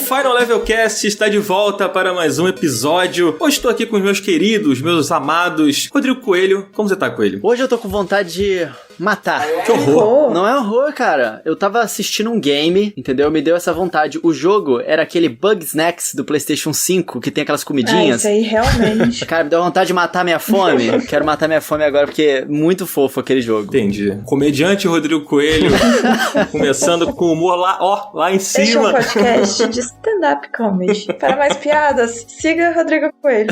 Final Level Cast está de volta para mais um episódio. Hoje estou aqui com os meus queridos, meus amados, Rodrigo Coelho. Como você tá, Coelho? Hoje eu tô com vontade de matar. Que horror! Não é horror, cara. Eu tava assistindo um game, entendeu? Me deu essa vontade. O jogo era aquele Bugsnax do PlayStation 5, que tem aquelas comidinhas. Isso aí, realmente. Cara, me deu vontade de matar minha fome. Quero matar minha fome agora, porque é muito fofo aquele jogo. Entendi. Comediante Rodrigo Coelho, começando com humor lá em Este é um cima. podcast de stand-up comedy. Para mais piadas, siga Rodrigo Coelho.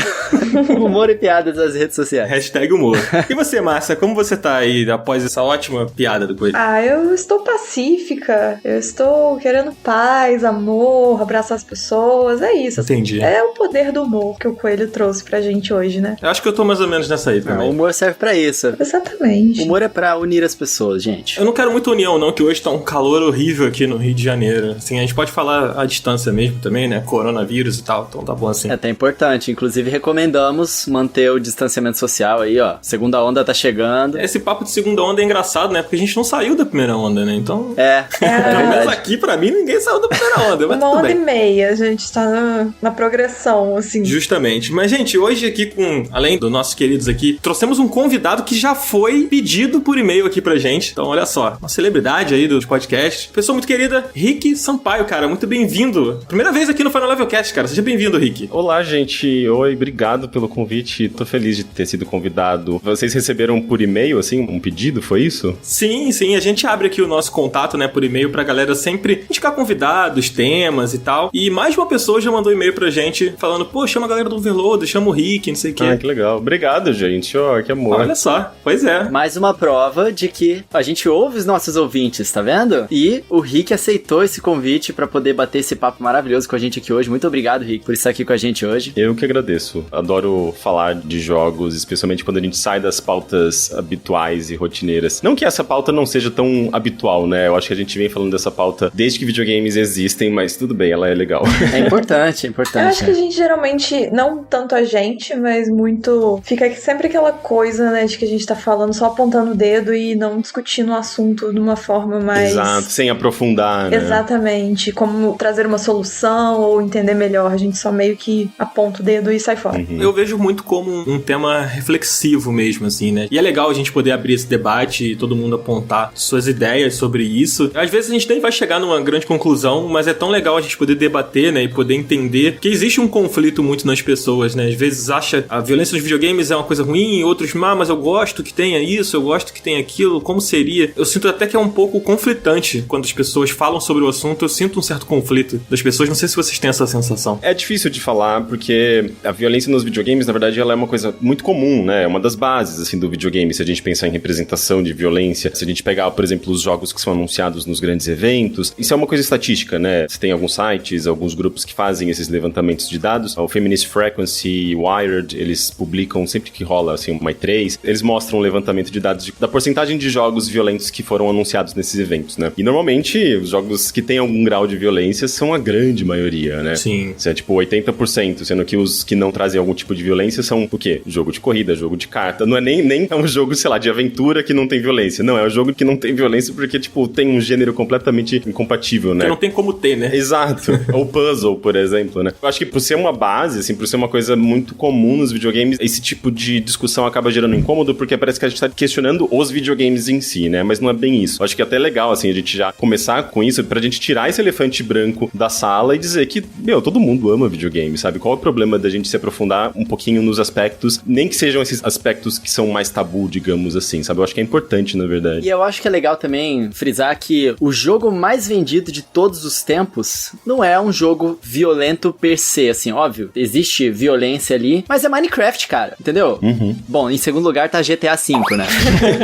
Humor e piadas nas redes sociais. Hashtag humor. E você, Márcia, como você tá aí após essa ótima piada do Coelho? Eu estou pacífica. Eu estou querendo paz, amor, abraçar as pessoas. É isso. Entendi. É o poder do humor que o Coelho trouxe pra gente hoje, né? Eu acho que eu tô mais ou menos nessa aí O também. humor serve pra isso. Exatamente. O humor é pra unir as pessoas, gente. Eu não quero muita união, não, que hoje tá um calor horrível aqui no Rio de Janeiro. Assim, a gente pode falar à distância mesmo também, né? Coronavírus e tal, então tá bom assim. É até importante. Inclusive, recomendamos manter o distanciamento social aí, ó. Segunda onda tá chegando. Esse papo de segunda onda é engraçado, né? Porque a gente não saiu da primeira onda, né? Então... Pelo Pelo menos verdade. aqui, pra mim, ninguém saiu da primeira onda, mas Uma tudo onda e bem. meia, a gente tá na progressão, assim. Justamente. Mas, gente, hoje aqui além dos nossos queridos aqui, trouxemos um convidado que já foi pedido por e-mail aqui pra gente. Então, olha só, uma celebridade aí dos podcasts. Pessoa muito querida, Rick Sampaio, cara, muito bem-vindo. Primeira vez aqui no Final Level Cast, cara. Seja bem-vindo, Rick. Olá, gente. Oi, obrigado pelo convite. Tô feliz de ter sido convidado. Vocês receberam por e-mail, assim, um pedido, foi isso? Sim, a gente abre aqui o nosso contato, né, por e-mail pra galera sempre indicar convidados, temas e tal. E mais de uma pessoa já mandou e-mail pra gente falando, pô, chama a galera do Overload, chama o Rick, não sei o quê. Ah, que legal. Obrigado, gente. Ó, que amor. Olha só, pois é. Mais uma prova de que a gente ouve os nossos ouvintes, tá vendo? E o Rick aceitou esse convite pra poder bater esse papo maravilhoso com a gente aqui hoje. Muito obrigado, Rick, por estar aqui com a gente hoje. Eu que agradeço. Adoro falar de jogos, especialmente quando a gente sai das pautas habituais e rotineiras. Não que essa pauta não seja tão habitual, né? Eu acho que a gente vem falando dessa pauta desde que videogames existem, mas tudo bem, ela é legal. É importante, é Eu importante. acho que a gente geralmente, não tanto a gente, mas muito... Fica sempre aquela coisa, né, de que a gente tá falando só apontando o dedo e não discutindo o assunto de uma forma mais... Exato, sem aprofundar, né? Exatamente, como trazer uma solução ou entender melhor. A gente só meio que aponta o dedo e sai fora. Eu vejo muito como um tema reflexivo mesmo, assim, né? E é legal a gente poder abrir esse debate e todo mundo apontar suas ideias sobre isso. Às vezes a gente nem vai chegar numa grande conclusão, mas é tão legal a gente poder debater, né? E poder entender que existe um conflito muito nas pessoas, né? Às vezes acha a violência dos videogames é uma coisa ruim, outros, mas eu gosto que tenha isso, eu gosto que tenha aquilo, como seria? Eu sinto até que é um pouco conflitante quando as pessoas falam sobre o assunto, eu sinto um certo conflito das pessoas, não sei se vocês têm essa sensação. É difícil de falar, porque a violência nos videogames, na verdade, ela é uma coisa muito comum, né? É uma das bases, assim, do videogame, se a gente pensar em representação de violência. Se a gente pegar, por exemplo, os jogos que são anunciados nos grandes eventos, isso é uma coisa estatística, né? Você tem alguns sites, alguns grupos que fazem esses levantamentos de dados. O Feminist Frequency e Wired, eles publicam sempre que rola, assim, uma E3, eles mostram um levantamento de dados da porcentagem de jogos violentos que foram anunciados nesses eventos, né? E normalmente, os jogos que têm algum grau de violência são a grande maioria, né? Sim. Isso é tipo 80%, sendo que os que não trazem algum tipo de violência são o quê? Jogo de corrida, jogo de carta. Não é nem um jogo, sei lá, de aventura que não tem violência. Não, é um jogo que não tem violência porque, tipo, tem um gênero completamente incompatível, né? Que não tem como ter, né? Exato. Ou puzzle, por exemplo, né? Eu acho que por ser uma base, assim, por ser uma coisa muito comum nos videogames, esse tipo de discussão acaba gerando incômodo porque parece que a gente tá questionando os videogames em si, né? Mas não é bem isso. Eu acho que é até legal, assim, a gente já começar com isso pra gente tirar esse elefante branco da sala e dizer que, todo mundo ama videogame, sabe? Qual é o problema da gente se aprofundar um pouquinho nos aspectos, nem que sejam esses aspectos que são mais tabu, digamos assim, sabe? Eu acho que é importante, na verdade. E eu acho que é legal também frisar que o jogo mais vendido de todos os tempos não é um jogo violento per se, assim, óbvio. Existe violência ali, mas é Minecraft, cara, entendeu? Bom, em segundo lugar tá GTA V, né?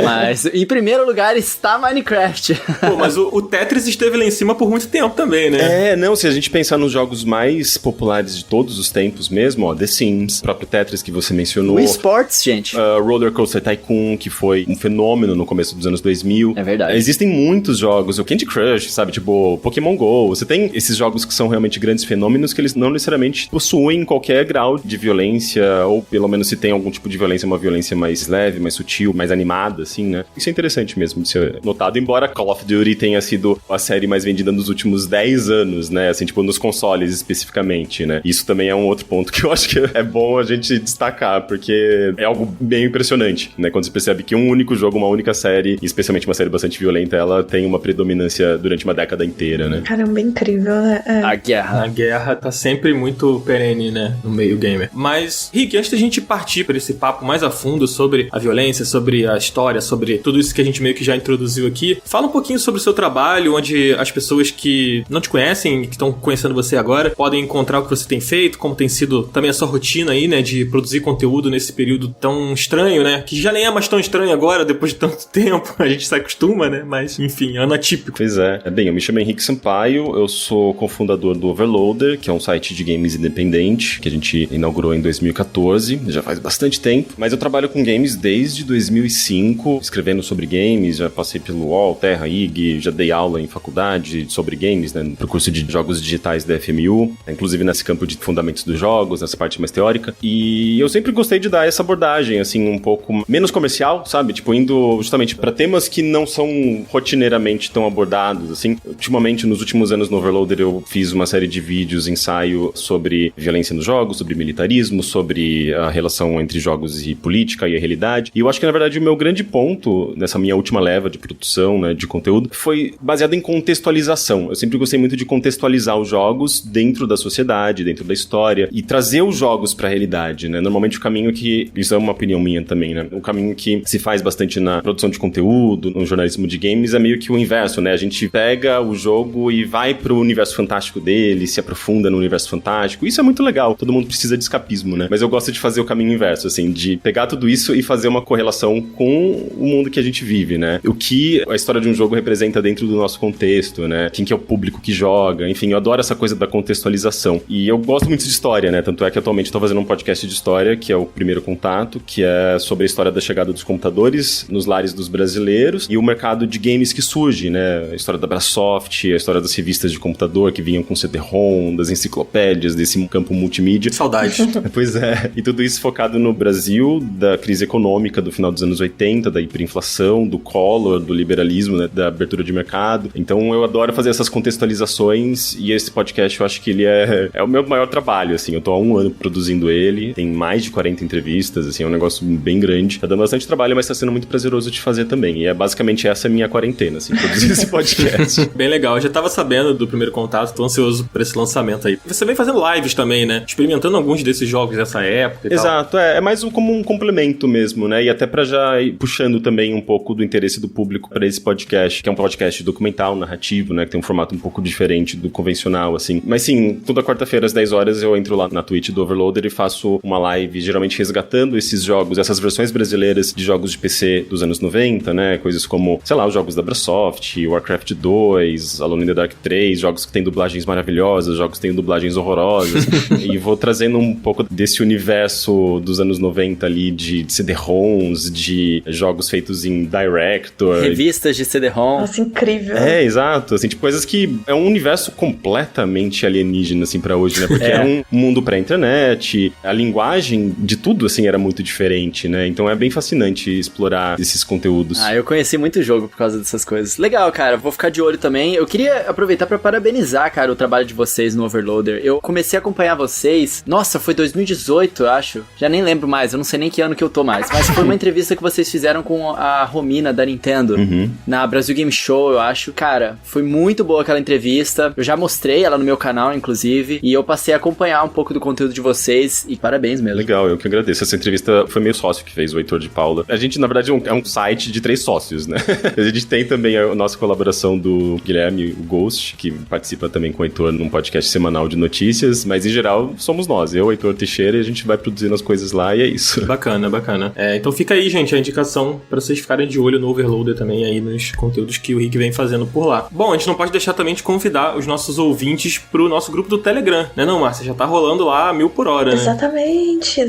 Mas em primeiro lugar está Minecraft. Pô, mas o Tetris esteve lá em cima por muito tempo também, né? Não, se a gente pensar nos jogos mais populares de todos os tempos mesmo, ó, The Sims, o próprio Tetris que você mencionou. Wii Sports, gente. Roller Coaster Tycoon, que foi um fenômeno fenômeno no começo dos anos 2000. É verdade. Existem muitos jogos, o Candy Crush, sabe? Tipo, Pokémon GO. Você tem esses jogos que são realmente grandes fenômenos que eles não necessariamente possuem qualquer grau de violência, ou pelo menos se tem algum tipo de violência, uma violência mais leve, mais sutil, mais animada, assim, né? Isso é interessante mesmo de ser notado, embora Call of Duty tenha sido a série mais vendida nos últimos 10 anos, né? Assim, tipo, nos consoles especificamente, né? Isso também é um outro ponto que eu acho que é bom a gente destacar, porque é algo bem impressionante, né? Quando você percebe que um único jogo, uma única série, especialmente uma série bastante violenta, ela tem uma predominância durante uma década inteira, né? Caramba, incrível, né? A guerra. A guerra tá sempre muito perene, né, no meio gamer. Mas, Rick, antes da gente partir para esse papo mais a fundo sobre a violência, sobre a história, sobre tudo isso que a gente meio que já introduziu aqui, fala um pouquinho sobre o seu trabalho, onde as pessoas que não te conhecem, que estão conhecendo você agora, podem encontrar o que você tem feito, como tem sido também a sua rotina aí, né, de produzir conteúdo nesse período tão estranho, né, que já nem é mais tão estranho agora, depois de tanto tempo, a gente se acostuma, né, mas, enfim, ano atípico. Pois é. Bem, eu me chamo Henrique Sampaio, eu sou cofundador do Overloader, que é um site de games independente, que a gente inaugurou em 2014, já faz bastante tempo, mas eu trabalho com games desde 2005, escrevendo sobre games, já passei pelo UOL, Terra, IG, já dei aula em faculdade sobre games, né, no curso de jogos digitais da FMU, inclusive nesse campo de fundamentos dos jogos, nessa parte mais teórica, e eu sempre gostei de dar essa abordagem, assim, um pouco menos comercial, sabe, tipo, indo justamente para temas que não são rotineiramente tão abordados, assim. Ultimamente, nos últimos anos no Overloader, eu fiz uma série de vídeos, ensaio sobre violência nos jogos, sobre militarismo, sobre a relação entre jogos e política e a realidade, e eu acho que, na verdade, o meu grande ponto nessa minha última leva de produção, né, de conteúdo, foi baseado em contextualização. Eu sempre gostei muito de contextualizar os jogos dentro da sociedade, dentro da história, e trazer os jogos pra realidade, né? Normalmente o caminho que... Isso é uma opinião minha também, né? O caminho que se faz bastante na produção de conteúdo, no jornalismo de games, é meio que o inverso, né? A gente pega o jogo e vai pro universo fantástico dele, se aprofunda no universo fantástico. Isso é muito legal. Todo mundo precisa de escapismo, né? Mas eu gosto de fazer o caminho inverso, assim, de pegar tudo isso e fazer uma correlação com o mundo que a gente vive, né? O que a história de um jogo representa dentro do nosso contexto, né? Quem que é o público que joga, enfim, eu adoro essa coisa da contextualização. E eu gosto muito de história, né? Tanto é que atualmente eu tô fazendo um podcast de história, que é o Primeiro Contato, que é sobre a história da chegada dos computadores nos lares dos brasileiros e o mercado de games que surge, né? A história da Brasoft, a história das revistas de computador que vinham com CD-ROM, das enciclopédias, desse campo multimídia. Saudade. Pois é. E tudo isso focado no Brasil, da crise econômica do final dos anos 80, da hiperinflação, do Collor, do liberalismo, né? Da abertura de mercado. Então eu adoro fazer essas contextualizações e esse podcast eu acho que ele é o meu maior trabalho, assim. Eu tô há 1 ano produzindo ele, tem mais de 40 entrevistas, assim, é um negócio bem grande. Tá dando bastante trabalho, mas tá sendo muito prazeroso de fazer também. E é basicamente essa a minha quarentena, assim, produzir esse podcast. Bem legal, eu já tava sabendo do Primeiro Contato, tô ansioso por esse lançamento aí. Você vem fazendo lives também, né? Experimentando alguns desses jogos dessa época e Exato, tal. É mais como um complemento mesmo, né? E até pra já ir puxando também um pouco do interesse do público pra esse podcast, que é um podcast documental, narrativo, né? Que tem um formato um pouco diferente do convencional, assim. Mas sim, toda quarta-feira às 10 horas eu entro lá na Twitch do Overloader e faço uma live, geralmente resgatando esses jogos, essas versões brasileiras de jogos de PC dos anos 90, né? Coisas como, sei lá, os jogos da Brasoft, Warcraft 2, Alone in the Dark 3, jogos que têm dublagens maravilhosas, jogos que têm dublagens horrorosas. E vou trazendo um pouco desse universo dos anos 90 ali, de CD-ROMs, de jogos feitos em Director. Revistas de CD-ROM. Nossa, incrível. É, exato. Assim, tipo, coisas que é um universo completamente alienígena, assim, pra hoje, né? Porque era um mundo pré-internet, a linguagem de tudo, assim, era muito diferente, né? Então é bem fascinante explorar esses conteúdos. Ah, eu conheci muito jogo por causa dessas coisas. Legal, cara, vou ficar de olho também. Eu queria aproveitar pra parabenizar, cara, o trabalho de vocês no Overloader. Eu comecei a acompanhar vocês, nossa, foi 2018, eu acho. Já nem lembro mais, eu não sei nem que ano que eu tô mais. Mas foi uma entrevista que vocês fizeram com a Romina da Nintendo, na Brasil Game Show, eu acho. Cara, foi muito boa aquela entrevista. Eu já mostrei ela no meu canal, inclusive, e eu passei a acompanhar um pouco do conteúdo de vocês, e parabéns mesmo. Legal, eu que agradeço. Essa entrevista foi meu sócio que fez, o Heitor de Paula. A gente, na verdade, é um site de 3 sócios, né? A gente tem também a nossa colaboração do Guilherme, o Ghost, que participa também com o Heitor num podcast semanal de notícias, mas em geral somos nós, eu, Heitor Teixeira, e a gente vai produzindo as coisas lá e é isso. Bacana, bacana. Então fica aí, gente, a indicação pra vocês ficarem de olho no Overloader também aí nos conteúdos que o Rick vem fazendo por lá. Bom, a gente não pode deixar também de convidar os nossos ouvintes pro nosso grupo do Telegram, né não, Márcia? Já tá rolando lá 1000 por hora, né? Exatamente.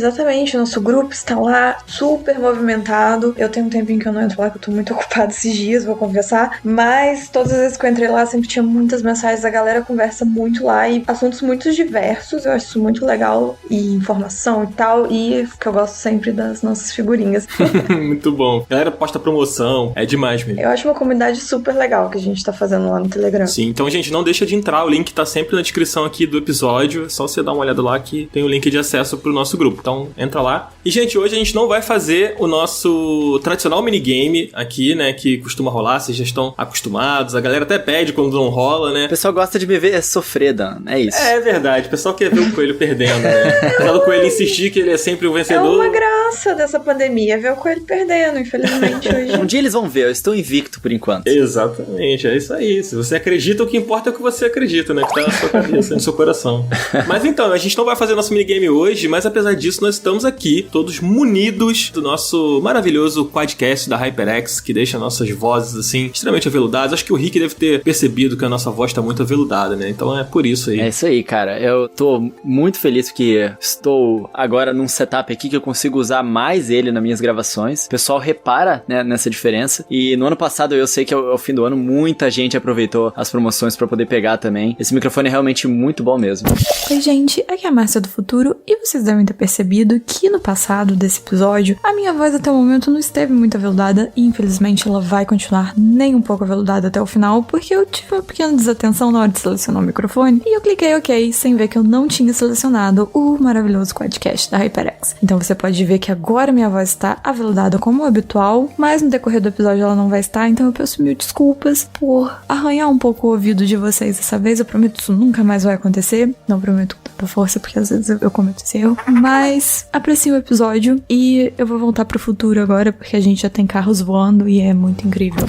O nosso grupo está lá super movimentado. Eu tenho um tempinho tempinho que eu não entro lá, que eu tô muito ocupada esses dias, vou confessar. Mas todas as vezes que eu entrei lá, sempre tinha muitas mensagens, a galera conversa muito lá e assuntos muito diversos, eu acho isso muito legal, e informação e tal, e que eu gosto sempre das nossas figurinhas. Muito bom. Galera posta promoção, é demais mesmo. Eu acho uma comunidade super legal que a gente tá fazendo lá no Telegram. Sim, então, gente, não deixa de entrar, o link tá sempre na descrição aqui do episódio, é só você dar uma olhada lá que tem o link de acesso pro nosso grupo. Então, entra lá. E, gente, hoje a gente não vai fazer o nosso tradicional minigame aqui, né, que costuma rolar, vocês já estão acostumados, a galera até pede quando não rola, né? O pessoal gosta de me ver sofrer, Dan, é isso. É verdade, o pessoal quer ver o coelho perdendo, né? Apesar do coelho insistir que ele é sempre o vencedor. É uma graça dessa pandemia, ver o coelho perdendo, infelizmente, hoje. Um dia eles vão ver, eu estou invicto por enquanto. Exatamente, é isso aí. Se você acredita, o que importa é o que você acredita, né? Que tá na sua cabeça, no seu coração. Mas então, a gente não vai fazer nosso minigame hoje, mas apesar disso, nós estamos aqui, todos munidos do nosso maravilhoso podcast da HyperX, que deixa nossas vozes, assim, extremamente aveludadas. Acho que o Rick deve ter percebido que a nossa voz tá muito aveludada, né? Então é por isso aí. É isso aí, cara. Eu tô muito feliz porque estou agora num setup aqui que eu consigo usar mais ele nas minhas gravações. O pessoal repara, né, nessa diferença. E no ano passado, eu sei que ao fim do ano, muita gente aproveitou as promoções pra poder pegar também. Esse microfone é realmente muito bom mesmo. Oi, gente. Aqui é a Márcia do Futuro. E vocês devem ter percebido que no passado desse episódio, a minha voz até o momento não esteve muito aveludada. E infelizmente ela vai continuar nem um pouco aveludada até o final, porque eu tive uma pequena desatenção na hora de selecionar o microfone. E eu cliquei OK, sem ver que eu não tinha selecionado o maravilhoso podcast da HyperX. Então você pode ver que agora minha voz está aveludada como habitual, mas no decorrer do episódio ela não vai estar, então eu peço mil desculpas por arranhar um pouco o ouvido de vocês dessa vez. Eu prometo que isso nunca mais vai acontecer. Não prometo com tanta força, porque às vezes eu cometo esse erro. Mas aprecie o episódio e eu vou voltar pro futuro agora, porque a gente já tem carros voando e é muito incrível.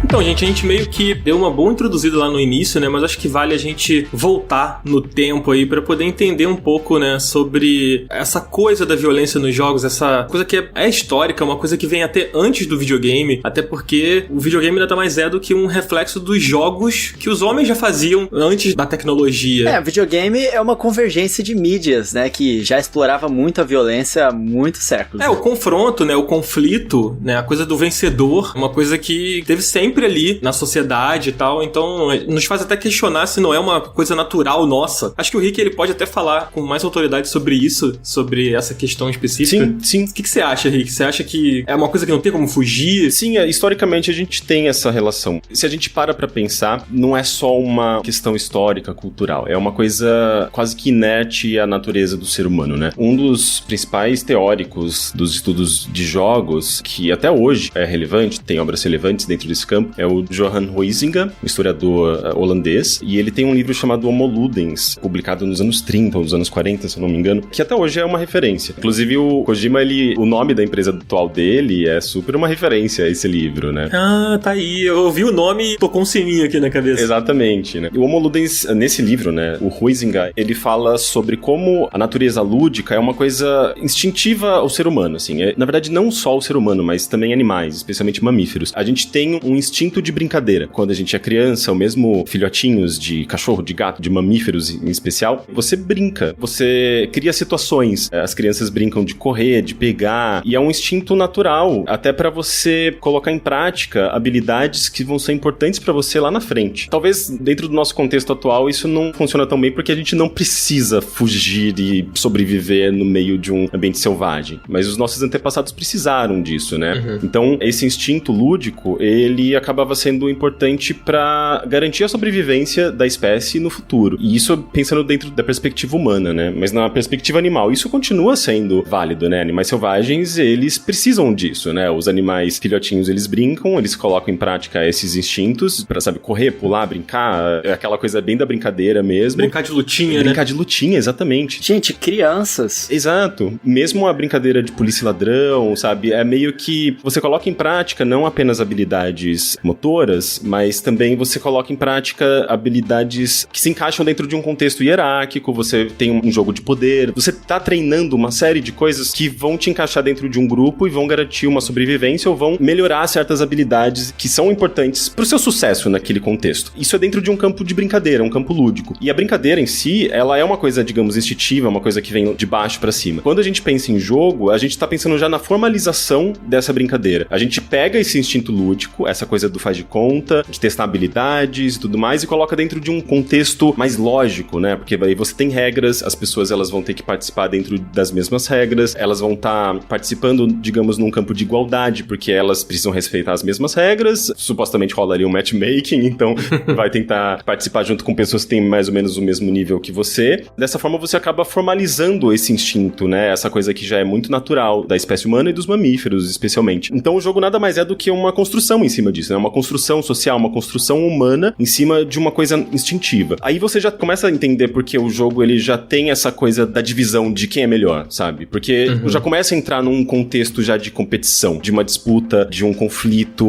Então, gente, a gente meio que deu uma boa introduzida lá no início, né? Mas acho que vale a gente voltar no tempo aí pra poder entender um pouco, né? Sobre essa coisa da violência nos jogos, essa coisa que é histórica, uma coisa que vem até antes do videogame, até porque o videogame nada mais é do que um reflexo dos jogos que os homens já faziam antes da tecnologia. O videogame é uma convergência de mídias, né? Que já explorava muito a violência há muitos séculos. O confronto, né? O conflito, né? A coisa do vencedor, uma coisa que teve sempre ali na sociedade e tal, então nos faz até questionar se não é uma coisa natural nossa. Acho que o Rick, ele pode até falar com mais autoridade sobre isso, sobre essa questão específica. Sim. O que você acha, Rick? Você acha que é uma coisa que não tem como fugir? Sim, historicamente a gente tem essa relação. Se a gente para pra pensar, não é só uma questão histórica, cultural, é uma coisa quase que inerte à natureza do ser humano, né? Um dos principais teóricos dos estudos de jogos, que até hoje é relevante, tem obras relevantes dentro desse campo, é o Johan Huizinga, um historiador holandês, e ele tem um livro chamado Homo Ludens, publicado nos anos 30 ou nos anos 40, se eu não me engano, que até hoje é uma referência. Inclusive o Kojima, o nome da empresa atual dele é super uma referência a esse livro, né? Ah, tá aí. Eu ouvi o nome e tocou um sininho aqui na cabeça. Exatamente, né? E o Homo Ludens, nesse livro, né, o Huizinga, ele fala sobre como a natureza lúdica é uma coisa instintiva ao ser humano, assim. Na verdade, não só o ser humano, mas também animais, especialmente mamíferos. A gente tem um instinto de brincadeira. Quando a gente é criança, ou mesmo filhotinhos de cachorro, de gato, de mamíferos em especial, você brinca, você cria situações. As crianças brincam de correr, de pegar, e é um instinto natural, até pra você colocar em prática habilidades que vão ser importantes pra você lá na frente. Talvez dentro do nosso contexto atual isso não funciona tão bem porque a gente não precisa fugir e sobreviver no meio de um ambiente selvagem, mas os nossos antepassados precisaram disso, né? Uhum. Então esse instinto lúdico, ele acabava sendo importante pra garantir a sobrevivência da espécie no futuro. E isso pensando dentro da perspectiva humana, né? Mas na perspectiva animal, isso continua sendo válido, né? Animais selvagens, eles precisam disso, né? Os animais filhotinhos, eles brincam, eles colocam em prática esses instintos pra, sabe, correr, pular, brincar, aquela coisa bem da brincadeira mesmo. Brincar de lutinha, né? Brincar de lutinha, exatamente. Gente, crianças. Exato. Mesmo a brincadeira de polícia e ladrão, sabe? É meio que você coloca em prática não apenas habilidades habilidades motoras, mas também você coloca em prática habilidades que se encaixam dentro de um contexto hierárquico, você tem um jogo de poder, você tá treinando uma série de coisas que vão te encaixar dentro de um grupo e vão garantir uma sobrevivência ou vão melhorar certas habilidades que são importantes pro seu sucesso naquele contexto. Isso é dentro de um campo de brincadeira, um campo lúdico. E a brincadeira em si, ela é uma coisa, digamos, instintiva, uma coisa que vem de baixo pra cima. Quando a gente pensa em jogo, a gente tá pensando já na formalização dessa brincadeira. A gente pega esse instinto lúdico, essa coisa do faz de conta, de testar habilidades e tudo mais, e coloca dentro de um contexto mais lógico, né? Porque aí você tem regras, as pessoas elas vão ter que participar dentro das mesmas regras, elas vão estar participando, digamos, num campo de igualdade, porque elas precisam respeitar as mesmas regras, supostamente rolaria um matchmaking, então vai tentar participar junto com pessoas que têm mais ou menos o mesmo nível que você. Dessa forma você acaba formalizando esse instinto, né? Essa coisa que já é muito natural da espécie humana e dos mamíferos, especialmente. Então o jogo nada mais é do que uma construção em cima disso, né? Uma construção social, uma construção humana em cima de uma coisa instintiva. Aí você já começa a entender porque o jogo ele já tem essa coisa da divisão de quem é melhor, sabe? Porque já começa a entrar num contexto já de competição, de uma disputa, de um conflito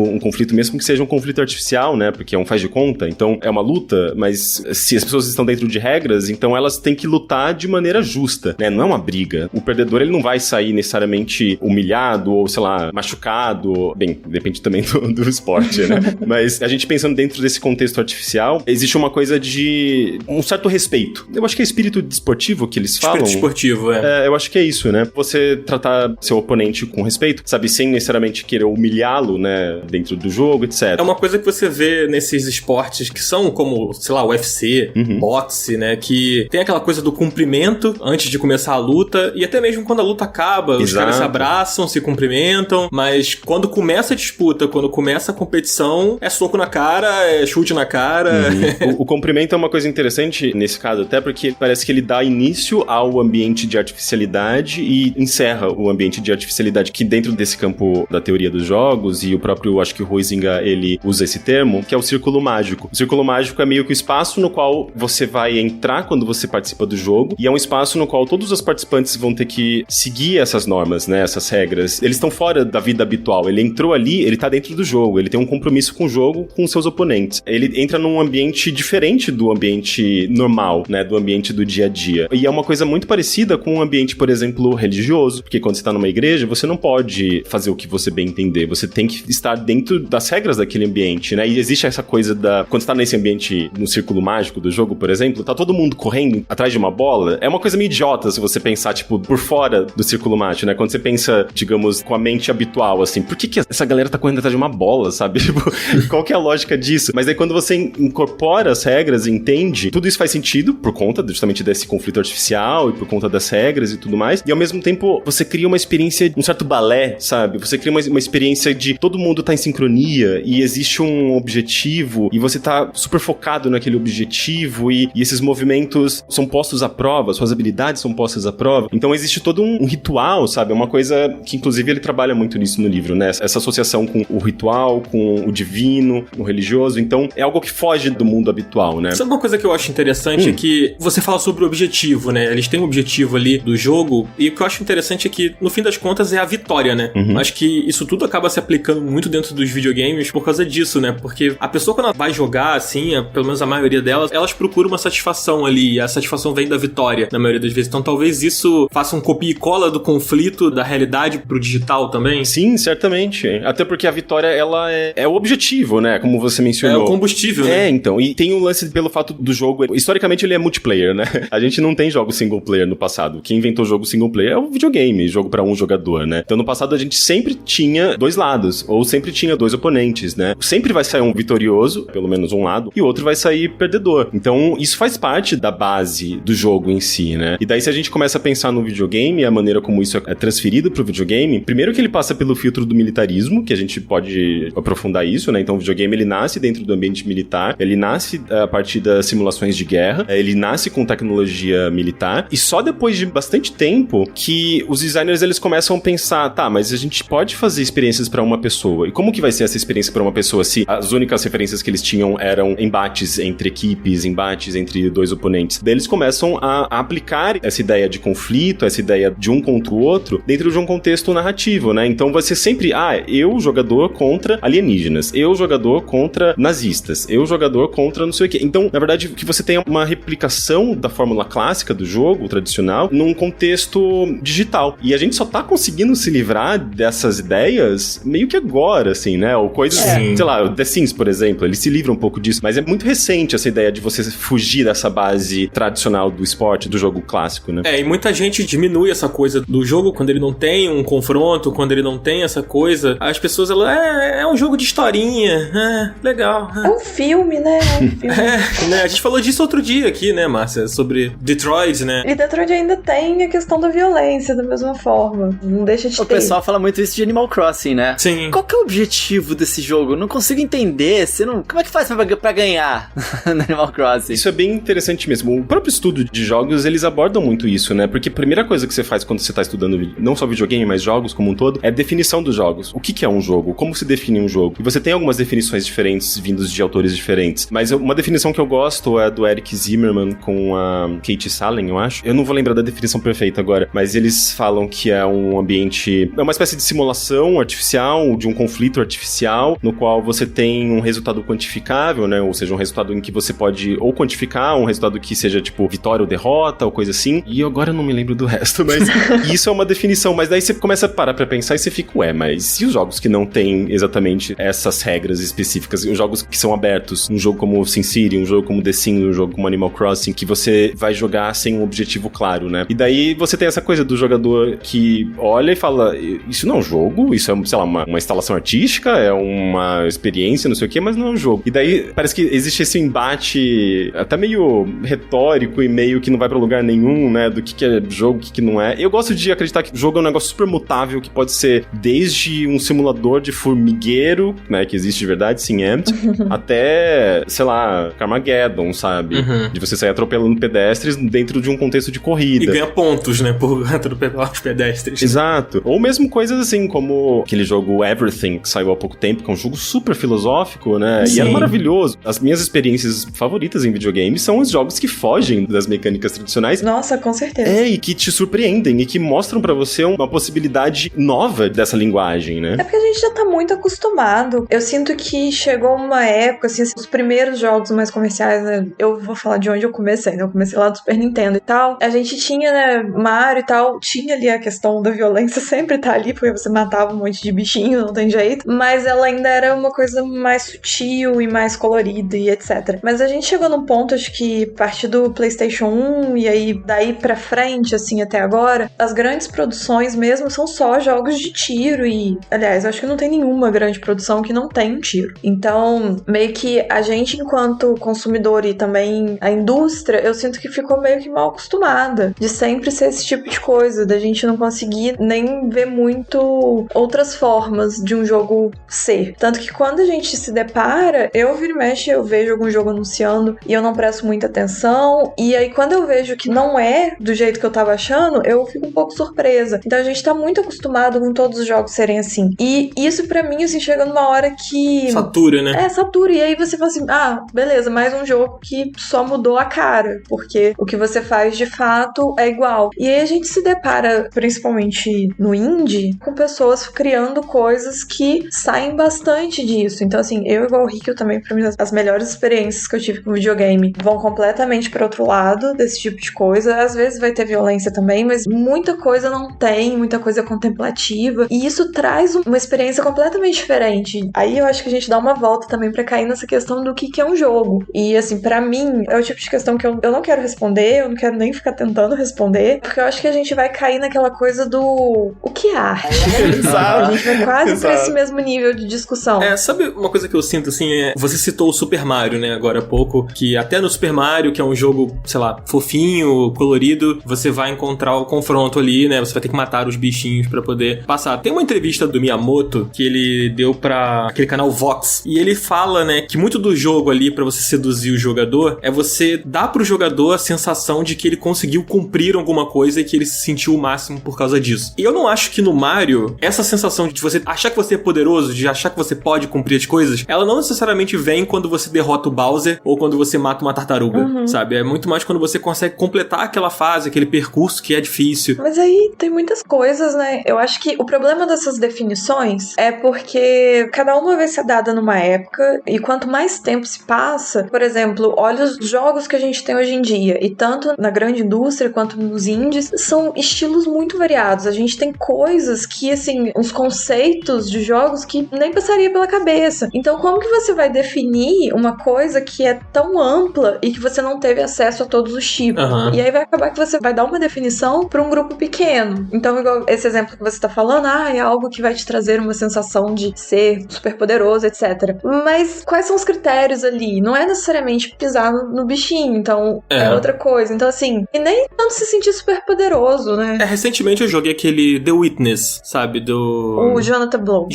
mesmo que seja um conflito artificial, né? Porque é um faz de conta, então é uma luta, mas se as pessoas estão dentro de regras, então elas têm que lutar de maneira justa, né? Não é uma briga. O perdedor, ele não vai sair necessariamente humilhado ou, sei lá, machucado. Bem, depende também do esporte, né? Mas a gente pensando dentro desse contexto artificial, existe uma coisa de um certo respeito. Eu acho que é espírito desportivo que eles falam. Espírito esportivo, eu acho que é isso, né? Você tratar seu oponente com respeito, sabe? Sem necessariamente querer humilhá-lo, né? Dentro do jogo, etc. É uma coisa que você vê nesses esportes que são como, sei lá, UFC, boxe, né? Que tem aquela coisa do cumprimento antes de começar a luta, e até mesmo quando a luta acaba, os caras se abraçam, se cumprimentam, mas quando começa a disputa, quando começa a competição, é soco na cara, é chute na cara. O cumprimento é uma coisa interessante nesse caso, até porque parece que ele dá início ao ambiente de artificialidade e encerra o ambiente de artificialidade, que dentro desse campo da teoria dos jogos, e o próprio, acho que o Huizinga, ele usa esse termo, que é o círculo mágico. O círculo mágico é meio que o espaço no qual você vai entrar quando você participa do jogo, e é um espaço no qual todos os participantes vão ter que seguir essas normas, né, essas regras. Eles estão fora da vida habitual. Ele entrou ali, ele tá dentro do jogo, ele tem um compromisso com o jogo, com seus oponentes. Ele entra num ambiente diferente do ambiente normal, né, do ambiente do dia a dia. E é uma coisa muito parecida com um ambiente, por exemplo, religioso, porque quando você tá numa igreja, você não pode fazer o que você bem entender, você tem que estar dentro das regras daquele ambiente, né, e existe essa coisa quando você tá nesse ambiente, no círculo mágico do jogo, por exemplo, tá todo mundo correndo atrás de uma bola, é uma coisa meio idiota se você pensar, tipo, por fora do círculo mágico, né, quando você pensa, digamos, com a mente habitual, assim, por que essa galera tá correndo atrás de uma bola, sabe? Tipo, qual que é a lógica disso? Mas aí quando você incorpora as regras e entende, tudo isso faz sentido por conta justamente desse conflito artificial e por conta das regras e tudo mais, e ao mesmo tempo você cria uma experiência, um certo balé, sabe? Você cria uma experiência de todo mundo tá em sincronia e existe um objetivo e você tá super focado naquele objetivo e esses movimentos são postos à prova, suas habilidades são postas à prova, então existe todo um ritual, sabe? É uma coisa que inclusive ele trabalha muito nisso no livro, né? Essa associação com o ritual, com o divino, o religioso, então é algo que foge do mundo habitual, né? Sabe uma coisa que eu acho interessante é que você fala sobre o objetivo, né? Eles têm um objetivo ali do jogo, e o que eu acho interessante é que, no fim das contas, é a vitória, né? Acho que isso tudo acaba se aplicando muito dentro dos videogames por causa disso, né? Porque a pessoa, quando ela vai jogar, assim, pelo menos a maioria delas, elas procuram uma satisfação ali, e a satisfação vem da vitória, na maioria das vezes. Então talvez isso faça um copia e cola do conflito da realidade pro digital também. Sim, certamente. Até porque a vitória, ela é o objetivo, né? Como você mencionou. É o combustível, né? Então. E tem um lance pelo fato do jogo... Historicamente, ele é multiplayer, né? A gente não tem jogo single player no passado. Quem inventou o jogo single player é o videogame, jogo pra um jogador, né? Então, no passado, a gente sempre tinha dois lados, ou sempre tinha dois oponentes, né? Sempre vai sair um vitorioso, pelo menos um lado, e o outro vai sair perdedor. Então, isso faz parte da base do jogo em si, né? E daí, se a gente começa a pensar no videogame, a maneira como isso é transferido pro videogame, primeiro que ele passa pelo filtro do militarismo, que a gente pode aprofundar isso, né? Então, o videogame, ele nasce dentro do ambiente militar, ele nasce a partir das simulações de guerra, ele nasce com tecnologia militar, e só depois de bastante tempo que os designers, eles começam a pensar, tá, mas a gente pode fazer experiências pra uma pessoa, e como que vai ser essa experiência pra uma pessoa se as únicas referências que eles tinham eram embates entre equipes, embates entre dois oponentes? Daí eles começam a aplicar essa ideia de conflito, essa ideia de um contra o outro, dentro de um contexto narrativo, né? Então vai ser sempre, eu, jogador, contra alienígenas. alienígenas, eu jogador contra nazistas, eu jogador contra não sei o quê. Então, na verdade, que você tenha uma replicação da fórmula clássica do jogo, tradicional, num contexto digital. E a gente só tá conseguindo se livrar dessas ideias meio que agora, assim, né? Ou coisas, sei lá, o The Sims, por exemplo, ele se livra um pouco disso, mas é muito recente essa ideia de você fugir dessa base tradicional do esporte, do jogo clássico, né? E muita gente diminui essa coisa do jogo quando ele não tem um confronto, quando ele não tem essa coisa. As pessoas, é um jogo de historinha, legal. É um filme, né? É um filme. Né? A gente falou disso outro dia aqui, né, Márcia? Sobre Detroit, né? E Detroit ainda tem a questão da violência da mesma forma. Não deixa de ter. O pessoal fala muito isso de Animal Crossing, né? Sim. Qual que é o objetivo desse jogo? Eu não consigo entender. Como é que faz pra ganhar no Animal Crossing? Isso é bem interessante mesmo. O próprio estudo de jogos, eles abordam muito isso, né? Porque a primeira coisa que você faz quando você tá estudando não só videogame, mas jogos como um todo, é a definição dos jogos. O que é um jogo? Como se define um jogo? E você tem algumas definições diferentes vindos de autores diferentes. Mas uma definição que eu gosto é do Eric Zimmerman com a Kate Salen, eu acho. Eu não vou lembrar da definição perfeita agora, mas eles falam que é um ambiente... É uma espécie de simulação artificial, de um conflito artificial, no qual você tem um resultado quantificável, né? Ou seja, um resultado em que você pode ou quantificar, um resultado que seja, tipo, vitória ou derrota, ou coisa assim. E agora eu não me lembro do resto, mas isso é uma definição. Mas daí você começa a parar pra pensar e você fica, mas e os jogos que não têm exatamente essas regras específicas? Os jogos que são abertos, um jogo como SimCity, um jogo como The Sims, um jogo como Animal Crossing, que você vai jogar sem um objetivo claro, né? E daí você tem essa coisa do jogador que olha e fala, isso não é um jogo, isso é, sei lá, uma instalação artística, é uma experiência, não sei o quê, mas não é um jogo. E daí parece que existe esse embate até meio retórico e meio que não vai pra lugar nenhum, né? Do que é jogo, o que não é. Eu gosto de acreditar que o jogo é um negócio super mutável, que pode ser desde um simulador de formigueiro, né? Que existe de verdade, SimAmt, até, sei lá, Carmageddon, sabe? De você sair atropelando pedestres dentro de um contexto de corrida. E ganha pontos, né? Por atropelar os pedestres. Exato. Ou mesmo coisas assim, como aquele jogo Everything, que saiu há pouco tempo, que é um jogo super filosófico, né? Sim. E era maravilhoso. As minhas experiências favoritas em videogames são os jogos que fogem das mecânicas tradicionais. Nossa, com certeza. E que te surpreendem e que mostram pra você uma possibilidade nova dessa linguagem, né? É porque a gente já tá muito acostumado. Eu sinto que chegou uma época, assim, os primeiros jogos mais comerciais, né? Eu vou falar de onde eu comecei, né? Eu comecei lá do Super Nintendo e tal. A gente tinha, né, Mario e tal, tinha ali a questão da violência, sempre tá ali, porque você matava um monte de bichinho, não tem jeito. Mas ela ainda era uma coisa mais sutil e mais colorida e etc. Mas a gente chegou num ponto, acho que a partir do PlayStation 1 e aí daí pra frente, assim, até agora, as grandes produções mesmo são só jogos de tiro e, aliás, eu acho que não tem nenhuma grande produção que não tem um tiro. Então, meio que a gente, enquanto consumidor e também a indústria, eu sinto que ficou meio que mal acostumada de sempre ser esse tipo de coisa, da gente não conseguir nem ver muito outras formas de um jogo ser. Tanto que quando a gente se depara, eu viro e mexe, eu vejo algum jogo anunciando e eu não presto muita atenção, e aí quando eu vejo que não é do jeito que eu tava achando, eu fico um pouco surpresa. Então a gente tá muito acostumado com todos os jogos serem assim. E isso pra mim, assim, chega numa hora que... Satura, né? Satura. E aí você fala assim, beleza, mais um jogo que só mudou a cara, porque o que você faz de fato é igual. E aí a gente se depara, principalmente no indie, com pessoas criando coisas que saem bastante disso. Então, assim, eu igual o Rick, eu também, pra mim, as melhores experiências que eu tive com videogame vão completamente para outro lado desse tipo de coisa. Às vezes vai ter violência também, mas muita coisa não tem, muita coisa contemplativa, e isso traz uma experiência completamente diferente. Aí eu acho que a gente dá uma volta também pra cair nessa questão do que é um jogo. E assim, pra mim, é o tipo de questão que eu não quero responder, eu não quero nem ficar tentando responder, porque eu acho que a gente vai cair naquela coisa do o que é arte, né? Exato. A gente vai quase pra esse mesmo nível de discussão. Sabe uma coisa que eu sinto, assim, você citou o Super Mario, né, agora há pouco, que até no Super Mario, que é um jogo, sei lá, fofinho, colorido, você vai encontrar o confronto ali, né, você vai ter que matar os bichinhos pra poder passar. Tem uma entrevista do Miyamoto que ele deu pra aquele canal Vox, e ele fala, né, que muito do jogo ali, pra você seduzir o jogador, é você dar pro jogador a sensação de que ele conseguiu cumprir alguma coisa e que ele se sentiu o máximo por causa disso. E eu não acho que no Mario, essa sensação de você achar que você é poderoso, de achar que você pode cumprir as coisas, ela não necessariamente vem quando você derrota o Bowser ou quando você mata uma tartaruga, sabe? É muito mais quando você consegue completar aquela fase, aquele percurso que é difícil. Mas aí tem muitas coisas, né? Eu acho que o problema dessas definições é porque que cada uma vai ser dada numa época, e quanto mais tempo se passa, por exemplo, olha os jogos que a gente tem hoje em dia, e tanto na grande indústria quanto nos indies, são estilos muito variados. A gente tem coisas que, assim, uns conceitos de jogos que nem passaria pela cabeça. Então, como que você vai definir uma coisa que é tão ampla e que você não teve acesso a todos os tipos? E aí vai acabar que você vai dar uma definição para um grupo pequeno. Então, igual esse exemplo que você tá falando, é algo que vai te trazer uma sensação de ser super poderoso, etc. Mas quais são os critérios ali? Não é necessariamente pisar no bichinho, então é outra coisa. Então, assim, e nem tanto se sentir super poderoso, né? Recentemente eu joguei aquele The Witness, sabe? O Jonathan Blow.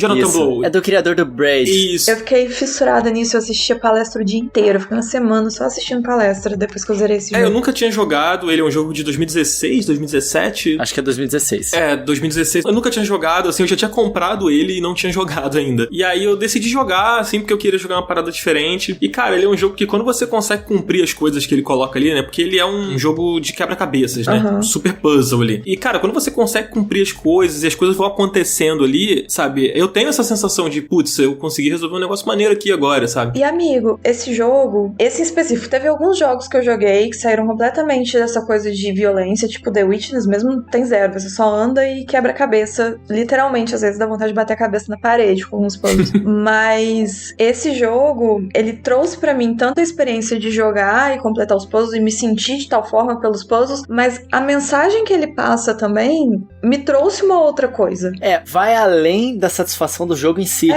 É do criador do Braid. Isso. Eu fiquei fissurada nisso, eu assistia palestra o dia inteiro, eu fiquei uma semana só assistindo palestra depois que eu zerei esse jogo. Eu nunca tinha jogado, ele é um jogo de 2016, 2017? Acho que é 2016. 2016. Eu nunca tinha jogado, assim, eu já tinha comprado ele e não tinha jogado ainda. E aí eu decidi jogar, assim, porque eu queria jogar uma parada diferente. E, cara, ele é um jogo que quando você consegue cumprir as coisas que ele coloca ali, né? Porque ele é um jogo de quebra-cabeças, né? Um super puzzle ali. E, cara, quando você consegue cumprir as coisas e as coisas vão acontecendo ali, sabe? Eu tenho essa sensação de, putz, eu consegui resolver um negócio maneiro aqui agora, sabe? E, amigo, esse jogo, esse em específico, teve alguns jogos que eu joguei que saíram completamente dessa coisa de violência, tipo The Witness mesmo tem zero, você só anda e quebra a cabeça, literalmente, às vezes dá vontade de bater a cabeça na parede com alguns puzzles. Mas esse jogo, ele trouxe pra mim tanto a experiência de jogar e completar os puzzles e me sentir de tal forma pelos puzzles, mas a mensagem que ele passa também me trouxe uma outra coisa. Vai além da satisfação do jogo em si.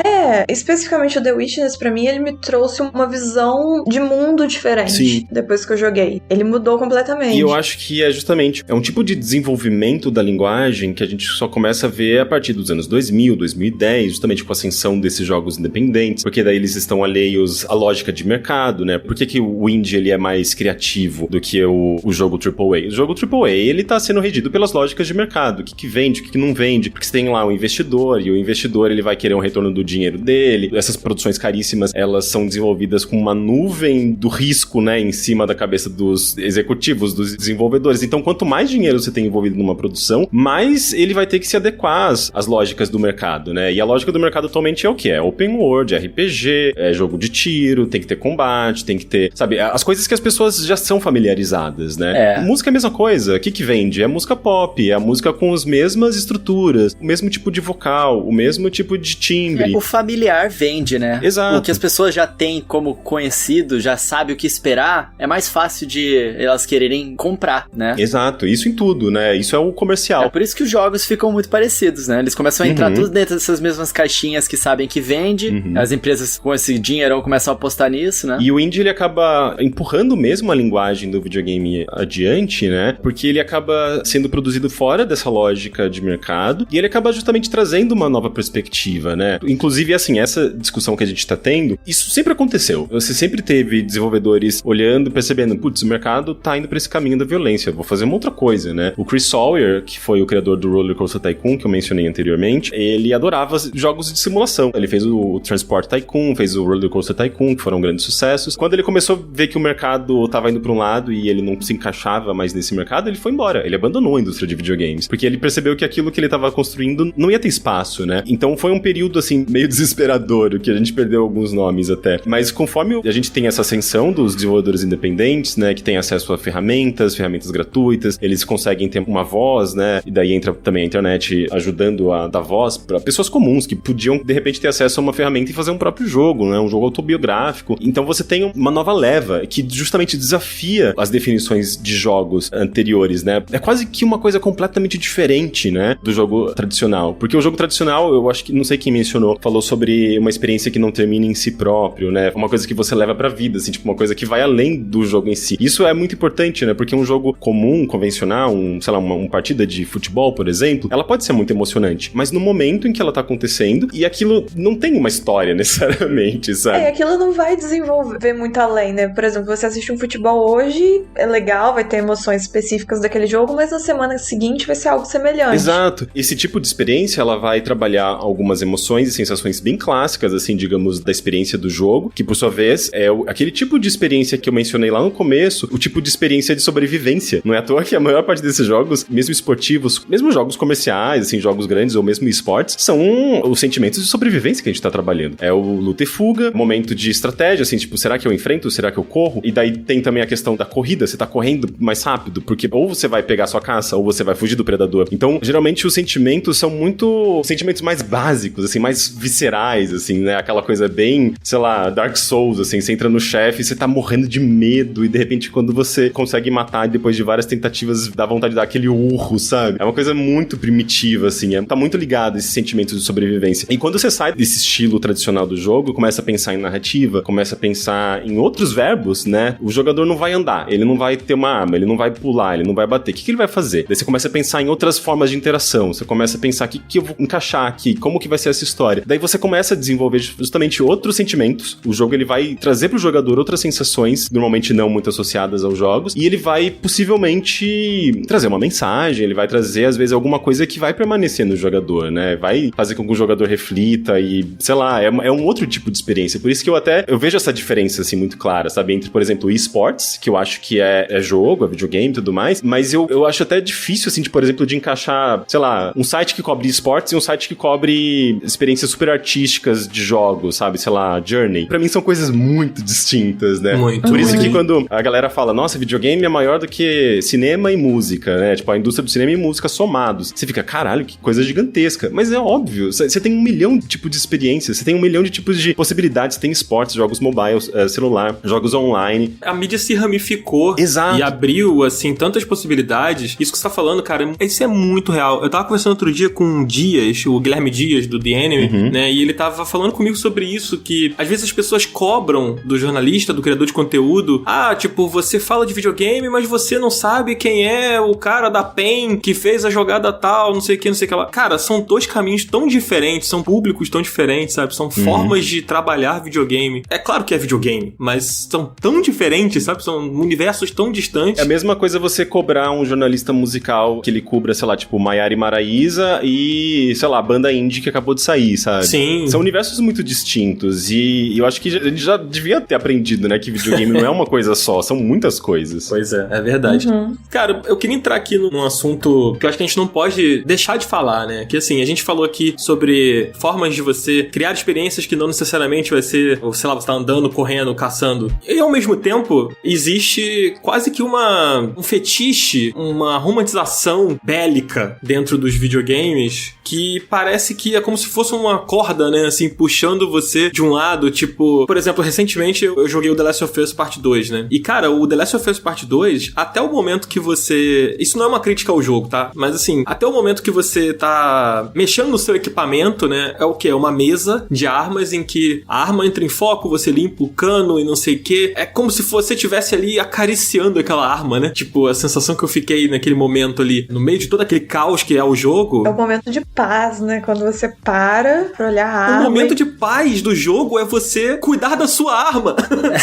Especificamente o The Witness, pra mim, ele me trouxe uma visão de mundo diferente. Sim. Depois que eu joguei. Ele mudou completamente. E eu acho que é justamente, é um tipo de desenvolvimento da linguagem que a gente só começa a ver a partir dos anos 2000, 2010, justamente com a ascensão desses jogos independentes, porque daí eles estão alheios à lógica de mercado, né? Por que o indie, ele é mais criativo do que o jogo AAA? O jogo AAA, ele tá sendo regido pelas lógicas de mercado, o que vende, o que não vende, porque você tem lá o investidor, e o investidor, ele vai querer um retorno do dinheiro dele. Essas produções caríssimas, elas são desenvolvidas com uma nuvem do risco, né, em cima da cabeça dos executivos, dos desenvolvedores. Então, quanto mais dinheiro você tem envolvido numa produção, mais ele vai ter que se adequar às lógicas do mercado, né? E a lógica do mercado atualmente é o quê? É open world, RPG, é jogo de tiro, tem que ter combate, tem que ter, sabe, as coisas que as pessoas já são familiarizadas, né? Música é a mesma coisa. O que vende? É música pop, é a música com as mesmas estruturas, o mesmo tipo de vocal, o mesmo tipo de timbre. O familiar vende, né? Exato. O que as pessoas já têm como conhecido, já sabe o que esperar, é mais fácil de elas quererem comprar, né? Exato, isso em tudo, né? Isso é o comercial. É por isso que os jogos ficam muito parecidos, né? Eles começam a entrar tudo dentro dessas mesmas caixinhas que sabem que vende, as empresas com esse dinheirão começam a apostar nisso, né? E o indie, ele acaba empurrando mesmo a linguagem do videogame adiante, né? Porque ele acaba sendo produzido fora dessa lógica de mercado e ele acaba justamente trazendo uma nova perspectiva, né? Inclusive, assim, essa discussão que a gente tá tendo, isso sempre aconteceu. Você sempre teve desenvolvedores olhando, percebendo, putz, o mercado tá indo pra esse caminho da violência, eu vou fazer uma outra coisa, né? O Chris Sawyer, que foi o criador do Roller Coaster Tycoon, que eu mencionei anteriormente, ele adorava jogos de simulação. Ele fez o Transport Tycoon, fez o Roller Coaster Tycoon, que foram grandes sucessos. Quando ele começou a ver que o mercado tava indo pra um lado e ele não se encaixava mais nesse mercado, ele foi embora. Ele abandonou a indústria de videogames, porque ele percebeu que aquilo que ele tava construindo não ia ter espaço, né? Então foi um período, assim, meio desesperador, que a gente perdeu alguns nomes até. Mas conforme a gente tem essa ascensão dos desenvolvedores independentes, né, que tem acesso a ferramentas gratuitas, eles conseguem ter uma voz, né, e daí entra também a internet ajudando a dar voz para pessoas comuns que podiam, de repente, ter acesso a uma ferramenta e fazer um próprio jogo, né, um jogo autobiográfico. Então você tem uma nova leva que justamente desafia as definições de jogos anteriores, né? É quase que uma coisa completamente diferente, né, do jogo tradicional. Porque o jogo tradicional, eu acho que, não sei quem mencionou, falou sobre uma experiência que não termina em si próprio, né? Uma coisa que você leva pra vida, assim, tipo, uma coisa que vai além do jogo em si. Isso é muito importante, né? Porque um jogo comum, convencional, sei lá, uma partida de futebol, por exemplo, ela pode ser muito emocionante, mas no momento em que ela tá acontecendo, e aquilo não tem uma história necessariamente, sabe? Aquilo não vai desenvolver muito além, né? Por exemplo, você assiste um futebol hoje, é legal, vai ter emoções específicas daquele jogo, mas na semana seguinte vai ser algo semelhante. Exato. Esse tipo de experiência, ela vai trabalhar algumas emoções e sensações bem clássicas, assim, digamos, da experiência do jogo, que por sua vez é aquele tipo de experiência que eu mencionei lá no começo, o tipo de experiência de sobrevivência. Não é à toa que a maior parte desses jogos, mesmo esportivos, mesmo jogos comerciais, assim, jogos grandes ou mesmo esportes, são os sentimentos de sobrevivência que a gente tá trabalhando. É o luta e fuga, momento de estratégia, assim, tipo, será que eu enfrento? Será que eu corro? E daí tem também a questão da corrida, você tá correndo mais rápido, porque ou você vai pegar sua caça, ou você vai fugir do predador. Então, geralmente, os sentimentos são muito sentimentos mais básicos, assim, mais viscerais, assim, né? Aquela coisa bem, sei lá, Dark Souls, assim, você entra no chefe e você tá morrendo de medo, e de repente, quando você consegue matar, depois de várias tentativas, dá vontade de dar aquele urro, sabe? É uma coisa muito primitiva, assim, tá muito ligado a esses sentimentos de sobrevivência. E quando você sai desse estilo tradicional do jogo, começa a pensar em narrativa, começa a pensar em outros verbos, né? O jogador não vai andar, ele não vai ter uma arma, ele não vai pular, ele não vai bater. O que ele vai fazer? Daí você começa a pensar em outras formas de interação, você começa a pensar o que eu vou encaixar aqui, como que vai ser essa história. Daí você começa a desenvolver justamente outros sentimentos. O jogo, ele vai trazer pro jogador outras sensações, normalmente não muito associadas aos jogos, e ele vai possivelmente trazer uma mensagem, ele vai trazer, às vezes, alguma coisa que vai permanecer no jogador, né? Vai fazer com que o jogador reflita e, sei lá, é um outro tipo de experiência. Por isso que eu vejo essa diferença, assim, muito clara, sabe? Entre, por exemplo, esports, que eu acho que é jogo, é videogame e tudo mais, mas eu acho até difícil, assim, de, por exemplo, de encaixar, sei lá, um site que cobre esportes e um site que cobre experiências super artísticas de jogos, sabe? Sei lá, Journey. Pra mim são coisas muito distintas, né? Muito. Por isso que quando a galera fala, nossa, videogame é maior do que cinema e música, né? Tipo, a indústria do cinema e música somados. Você fica, caralho, que coisa gigantesca. Mas é óbvio, você tem 1 milhão de tipos de experiências, você tem 1 milhão de tipos de possibilidades, tem esportes, jogos mobile, celular, jogos online. A mídia se ramificou. Exato. E abriu, assim, tantas possibilidades. Isso que você tá falando, cara, isso é muito real. Eu tava conversando outro dia com o Dias, o Guilherme Dias, do The Enemy, né? E ele tava falando comigo sobre isso, que às vezes as pessoas cobram do jornalista, do criador de conteúdo, tipo, você fala de videogame, mas você não sabe quem é o cara da PEN que fez a jogada tal, não sei o que, não sei o que lá. Cara, são 2 caminhos tão diferentes, são públicos tão diferentes, sabe? São formas de trabalhar videogame. É claro que é videogame, mas são tão diferentes, sabe? São universos tão distantes. É a mesma coisa você cobrar um jornalista musical que ele cubra, sei lá, tipo, Maiara e Maraísa e, sei lá, banda indie que acabou de sair, sabe? Sim. São universos muito distintos e eu acho que a gente já devia ter aprendido, né, que videogame não é uma coisa só, são muitas coisas. Pois é verdade. Cara, eu queria entrar aqui num assunto que eu acho que a gente não pode deixar de falar, né? Que assim, a gente falou aqui sobre formas de você criar experiências que não necessariamente vai ser, ou sei lá, você tá andando, correndo, caçando. E ao mesmo tempo, existe quase que um fetiche, uma romantização bélica dentro dos videogames que parece que é como se fosse uma corda, né? Assim, puxando você de um lado, tipo... Por exemplo, recentemente eu joguei o The Last of Us Part 2, né? E, cara, o The Last of Us Part 2, até o momento que você... Isso não é uma crítica ao jogo, tá? Mas, assim, até o momento que você tá mexendo no seu equipamento, né? É o quê? É uma mesa de armas em que a arma entra em foco, você limpa o cano e não sei o quê. É como se você estivesse ali acariciando aquela arma, né? Tipo, a sensação que eu fiquei naquele momento ali, no meio de todo aquele caos que é o jogo... É o momento de paz, né? Quando você para pra olhar a arma. O momento de paz do jogo é você cuidar da sua arma,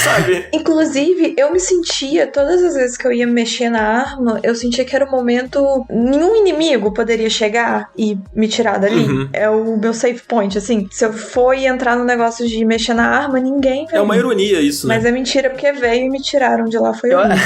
sabe? Inclusive, eu me sentia, todas as vezes que eu ia mexer na arma, eu sentia que era o momento... Nenhum inimigo poderia chegar e me tirar dali. É o meu safe point, assim. Se eu for entrar no negócio de mexer na arma, ninguém veio. É uma ironia isso, né? Mas é mentira, porque veio e me tiraram de lá. Foi horrível.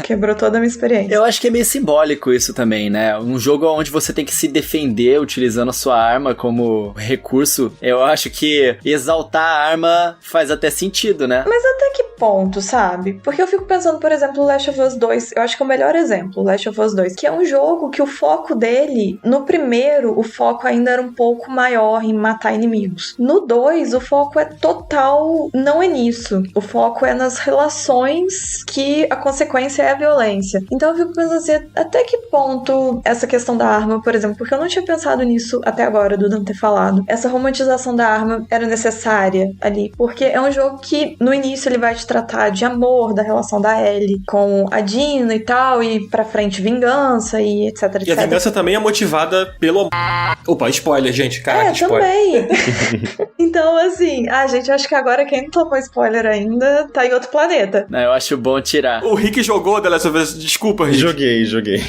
Quebrou toda a minha experiência. Eu acho que é meio simbólico isso também, né? Um jogo onde você tem que se defender utilizando a sua arma como recurso. Eu acho que exaltar a arma faz até sentido, né? Mas até que ponto, sabe? Porque eu fico pensando, por exemplo, Last of Us 2. Eu acho que é o melhor exemplo, Last of Us 2. Que é um jogo que o foco dele, no primeiro, o foco ainda era um pouco maior em matar inimigos. No 2, o foco é total... Não é nisso. O foco é nas relações que a consequência é a violência. Então eu fico pensando assim, até que ponto essa questão da arma, por exemplo, porque eu não tinha pensado nisso até agora, do Dan ter falado. Essa romantização da arma era necessária ali, porque é um jogo que no início ele vai te tratar de amor, da relação da Ellie com a Dina e tal, e pra frente vingança e etc, etc. E a vingança também é motivada pelo... Opa, spoiler, gente. Caraca, spoiler. Também. Então, assim, gente, eu acho que agora quem não tomou spoiler ainda tá em outro planeta. Não, eu acho bom tirar. O Rick jogou The Last of Us. Desculpa, Rick. Joguei.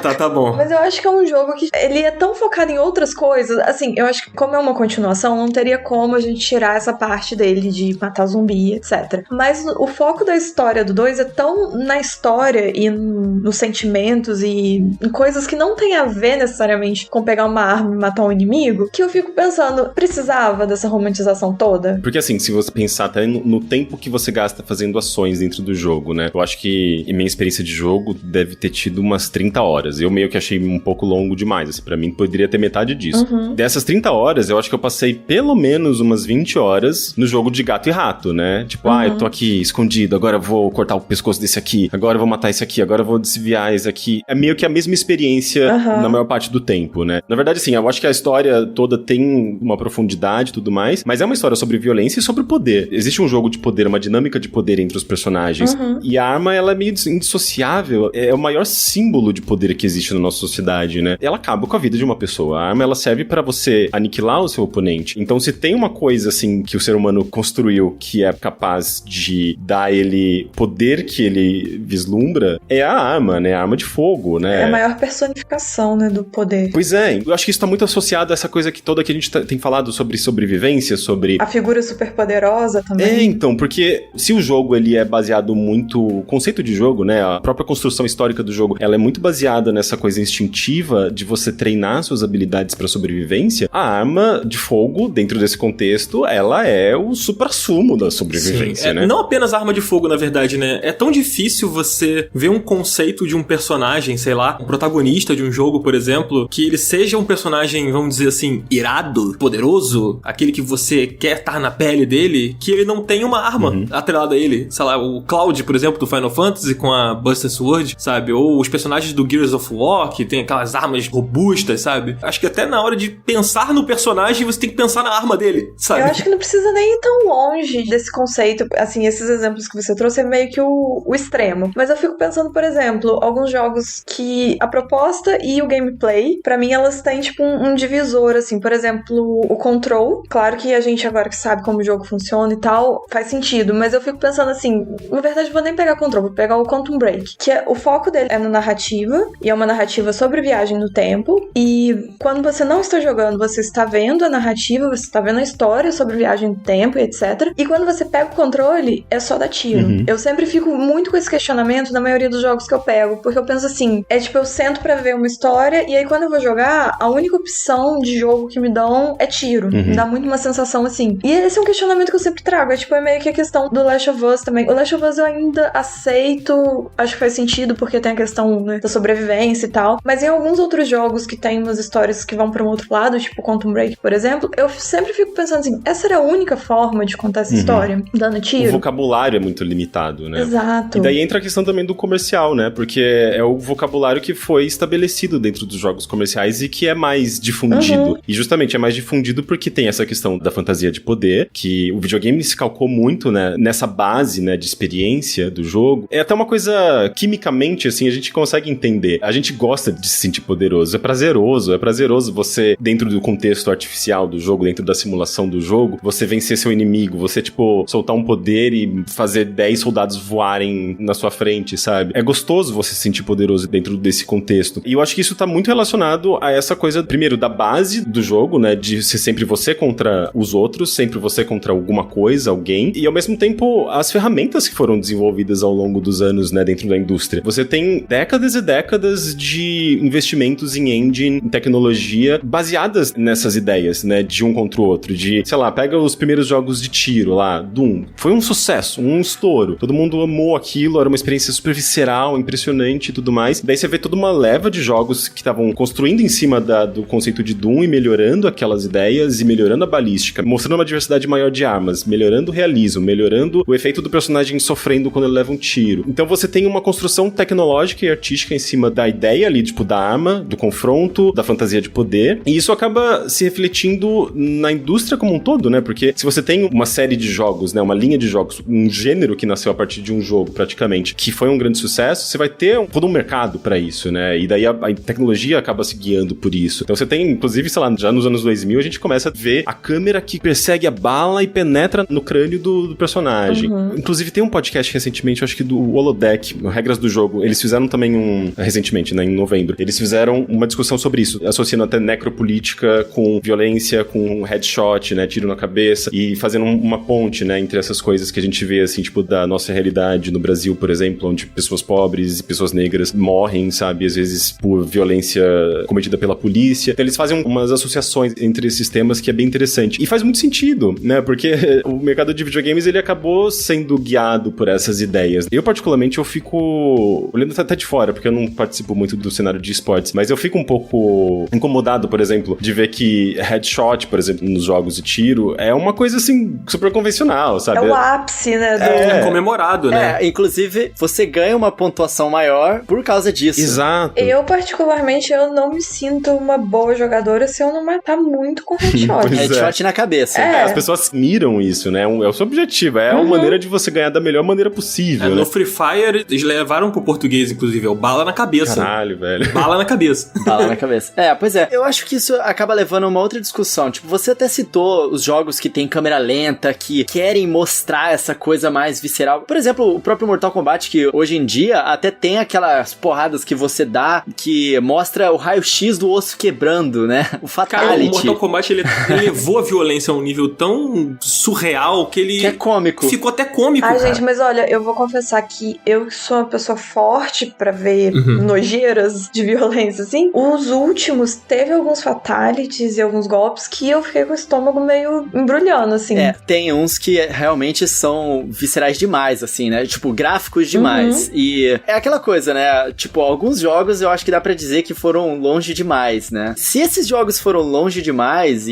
Tá bom. Mas eu acho que é um jogo que ele é tão focado em outras coisas. Assim, eu acho que como é uma continuação, não teria como a gente tirar essa parte dele de matar zumbi, etc. mas o foco da história do 2 é tão na história e nos sentimentos e em coisas que não tem a ver necessariamente com pegar uma arma e matar um inimigo, que eu fico pensando, precisava dessa romantização toda? Porque assim, se você pensar até no tempo que você gasta fazendo ações dentro do jogo, né? Eu acho que minha experiência de jogo deve ter tido umas 30 horas. Eu meio que achei um pouco longo demais, assim, pra mim poderia ter metade disso. Dessas 30 horas, eu acho que eu passei pelo menos umas 20 horas no jogo de gato e rato, né? Tipo, eu tô aqui escondido, agora eu vou cortar o pescoço desse aqui, agora eu vou matar esse aqui, agora eu vou desviar esse aqui. É meio que a mesma experiência na maior parte do tempo, né? Na verdade, sim, eu acho que a história toda tem uma profundidade e tudo mais, mas é uma história sobre violência e sobre poder. Existe um jogo de poder, uma dinâmica de poder entre os personagens. E a arma, ela é meio indissociável. É o maior símbolo de poder que existe na nossa sociedade, né? Ela acaba com a vida de uma pessoa. A arma, ela serve pra você aniquilar o seu oponente. Então, se tem uma coisa, assim, que o ser humano construiu que é capaz de dar a ele poder que ele vislumbra, é a arma, né? A arma de fogo, né? É a maior personificação, né, do poder. Pois é, eu acho que isso tá muito associado a essa coisa que toda que a gente tem falado sobre sobrevivência, sobre... A figura super poderosa também. É, então, porque se o jogo, ele é baseado muito... O conceito de jogo, né, a própria construção histórica do jogo, ela é muito baseada nessa coisa instintiva de você treinar suas habilidades pra sobrevivência. A arma de fogo, dentro desse contexto, ela é o suprassumo da sobrevivência, né? Não apenas arma de fogo, na verdade, né? É tão difícil você ver um conceito de um personagem, sei lá, um protagonista de um jogo, por exemplo, que ele seja um personagem, vamos dizer assim, irado, poderoso, aquele que você quer estar na pele dele, que ele não tem uma arma atrelada a ele. Sei lá, o Cloud, por exemplo, do Final Fantasy com a Buster Sword, sabe? Ou os personagens do Gears of War, que tem aquelas armas robustas, sabe? Acho que até na hora de pensar no personagem, você tem que pensar na arma dele, sabe? Eu acho que não precisa nem ir tão longe desse conceito. Assim, esses exemplos que você trouxe é meio que o extremo. Mas eu fico pensando, por exemplo, alguns jogos que a proposta e o gameplay, pra mim, elas têm, tipo, um divisor, assim. Por exemplo, o Control. Claro que a gente agora que sabe como o jogo funciona e tal, faz sentido. Mas eu fico pensando assim, na verdade, eu vou nem pegar Control, vou pegar o Quantum Break. Que o foco dele é na narrativa, e é uma narrativa sobre viagem no tempo. E quando você não está jogando, você está vendo a narrativa, você está vendo a história sobre viagem no tempo e etc. E quando você pega o controle, é só dar tiro. Eu sempre fico muito com esse questionamento na maioria dos jogos que eu pego, porque eu penso assim, é tipo, eu sento pra ver uma história, e aí quando eu vou jogar, a única opção de jogo que me dão é tiro. Me dá muito uma sensação assim. E esse é um questionamento que eu sempre trago, é tipo, é meio que a questão do Last of Us também. O Last of Us eu ainda aceito, acho que faz sentido, porque tem a questão, né, da sobrevivência e tal, mas em alguns outros jogos que tem umas histórias que vão pra um outro lado, tipo Quantum Break, por exemplo, eu sempre fico pensando assim, essa era a única forma de contar essa história? Dando tiro? O vocabulário é muito limitado, né? Exato. E daí entra a questão também do comercial, né? Porque é o vocabulário que foi estabelecido dentro dos jogos comerciais e que é mais difundido. E justamente é mais difundido porque tem essa questão da fantasia de poder, que o videogame se calcou muito, né, nessa base, né, de experiência do jogo. É até uma coisa, quimicamente, assim, a gente consegue entender. A gente gosta de se sentir poderoso. É prazeroso você, dentro do contexto artificial do jogo, dentro da simulação do jogo, você vencer seu inimigo, você, tipo, soltar um poder e fazer 10 soldados voarem na sua frente, sabe? É gostoso você se sentir poderoso dentro desse contexto. E eu acho que isso tá muito relacionado a essa coisa, primeiro, da base do jogo, né? De ser sempre você contra os outros, sempre você contra alguma coisa, alguém. E, ao mesmo tempo, as ferramentas que foram desenvolvidas ao longo dos anos, né? Dentro da indústria. Você tem décadas e décadas de investimentos em engine, em tecnologia, baseadas nessas ideias, né? De um contra o outro. De, sei lá, pega os primeiros jogos de tiro lá, Doom. Foi um sucesso, um estouro. Todo mundo amou aquilo, era uma experiência super visceral, impressionante e tudo mais. Daí você vê toda uma leva de jogos que estavam construindo em cima do conceito de Doom e melhorando aquelas ideias e melhorando a balística, mostrando uma diversidade maior de armas, melhorando o realismo, melhorando o efeito do personagem sofrendo quando ele leva um tiro. Então você tem uma construção tecnológica e artística em cima da ideia ali, tipo, da arma, do confronto, da fantasia de poder, e isso acaba se refletindo na indústria como um todo, né? Porque se você tem uma série de jogos, né, uma linha de jogos, um gênero que nasceu a partir de um jogo, praticamente, que foi um grande sucesso, você vai ter todo um mercado pra isso, né? E daí a tecnologia acaba se guiando por isso. Então você tem, inclusive, sei lá, já nos anos 2000, a gente começa a ver a câmera que persegue a bala e penetra no crânio do personagem. Inclusive, tem um podcast recentemente, eu acho que do Holodeck, Regras do Jogo, eles fizeram também recentemente, né, em novembro, eles fizeram uma discussão sobre isso, associando até necropolítica com violência, com headshot, né, tiro na cabeça, e fazendo uma ponte, né, entre essas coisas. coisas que a gente vê, assim, tipo, da nossa realidade no Brasil, por exemplo, onde pessoas pobres e pessoas negras morrem, sabe, às vezes por violência cometida pela polícia. Então eles fazem umas associações entre esses temas que é bem interessante. E faz muito sentido, né, porque o mercado de videogames, ele acabou sendo guiado por essas ideias. Eu, particularmente, eu fico olhando até de fora, porque eu não participo muito do cenário de esportes, mas eu fico um pouco incomodado, por exemplo, de ver que headshot, por exemplo, nos jogos de tiro, é uma coisa, assim, super convencional, sabe? É o ápice, né? É comemorado, né? Inclusive, você ganha uma pontuação maior por causa disso. Exato. Eu, particularmente, eu não me sinto uma boa jogadora se eu não matar muito com headshot. Headshot na cabeça. As pessoas miram isso, né? É o seu objetivo. É uma maneira de você ganhar da melhor maneira possível, né? No Free Fire, eles levaram pro português, inclusive, é o bala na cabeça. Caralho, velho. Bala na cabeça. Bala na cabeça. Pois é. Eu acho que isso acaba levando a uma outra discussão. Tipo, você até citou os jogos que tem câmera lenta, que querem mostrar essa coisa mais visceral. Por exemplo, o próprio Mortal Kombat, que hoje em dia até tem aquelas porradas que você dá, que mostra o raio-x do osso quebrando, né? O Fatality. Cara, o Mortal Kombat, ele levou a violência a um nível tão surreal que ele... Que é cômico. Ficou até cômico, Ai, cara. gente, mas olha, eu vou confessar que eu sou uma pessoa forte pra ver nojeiras de violência, assim. Os últimos, teve alguns fatalities e alguns golpes que eu fiquei com o estômago meio embrulhando, assim. Tem uns que realmente são viscerais demais, assim, né? Tipo, gráficos demais. E é aquela coisa, né? Tipo, alguns jogos eu acho que dá pra dizer que foram longe demais, né? Se esses jogos foram longe demais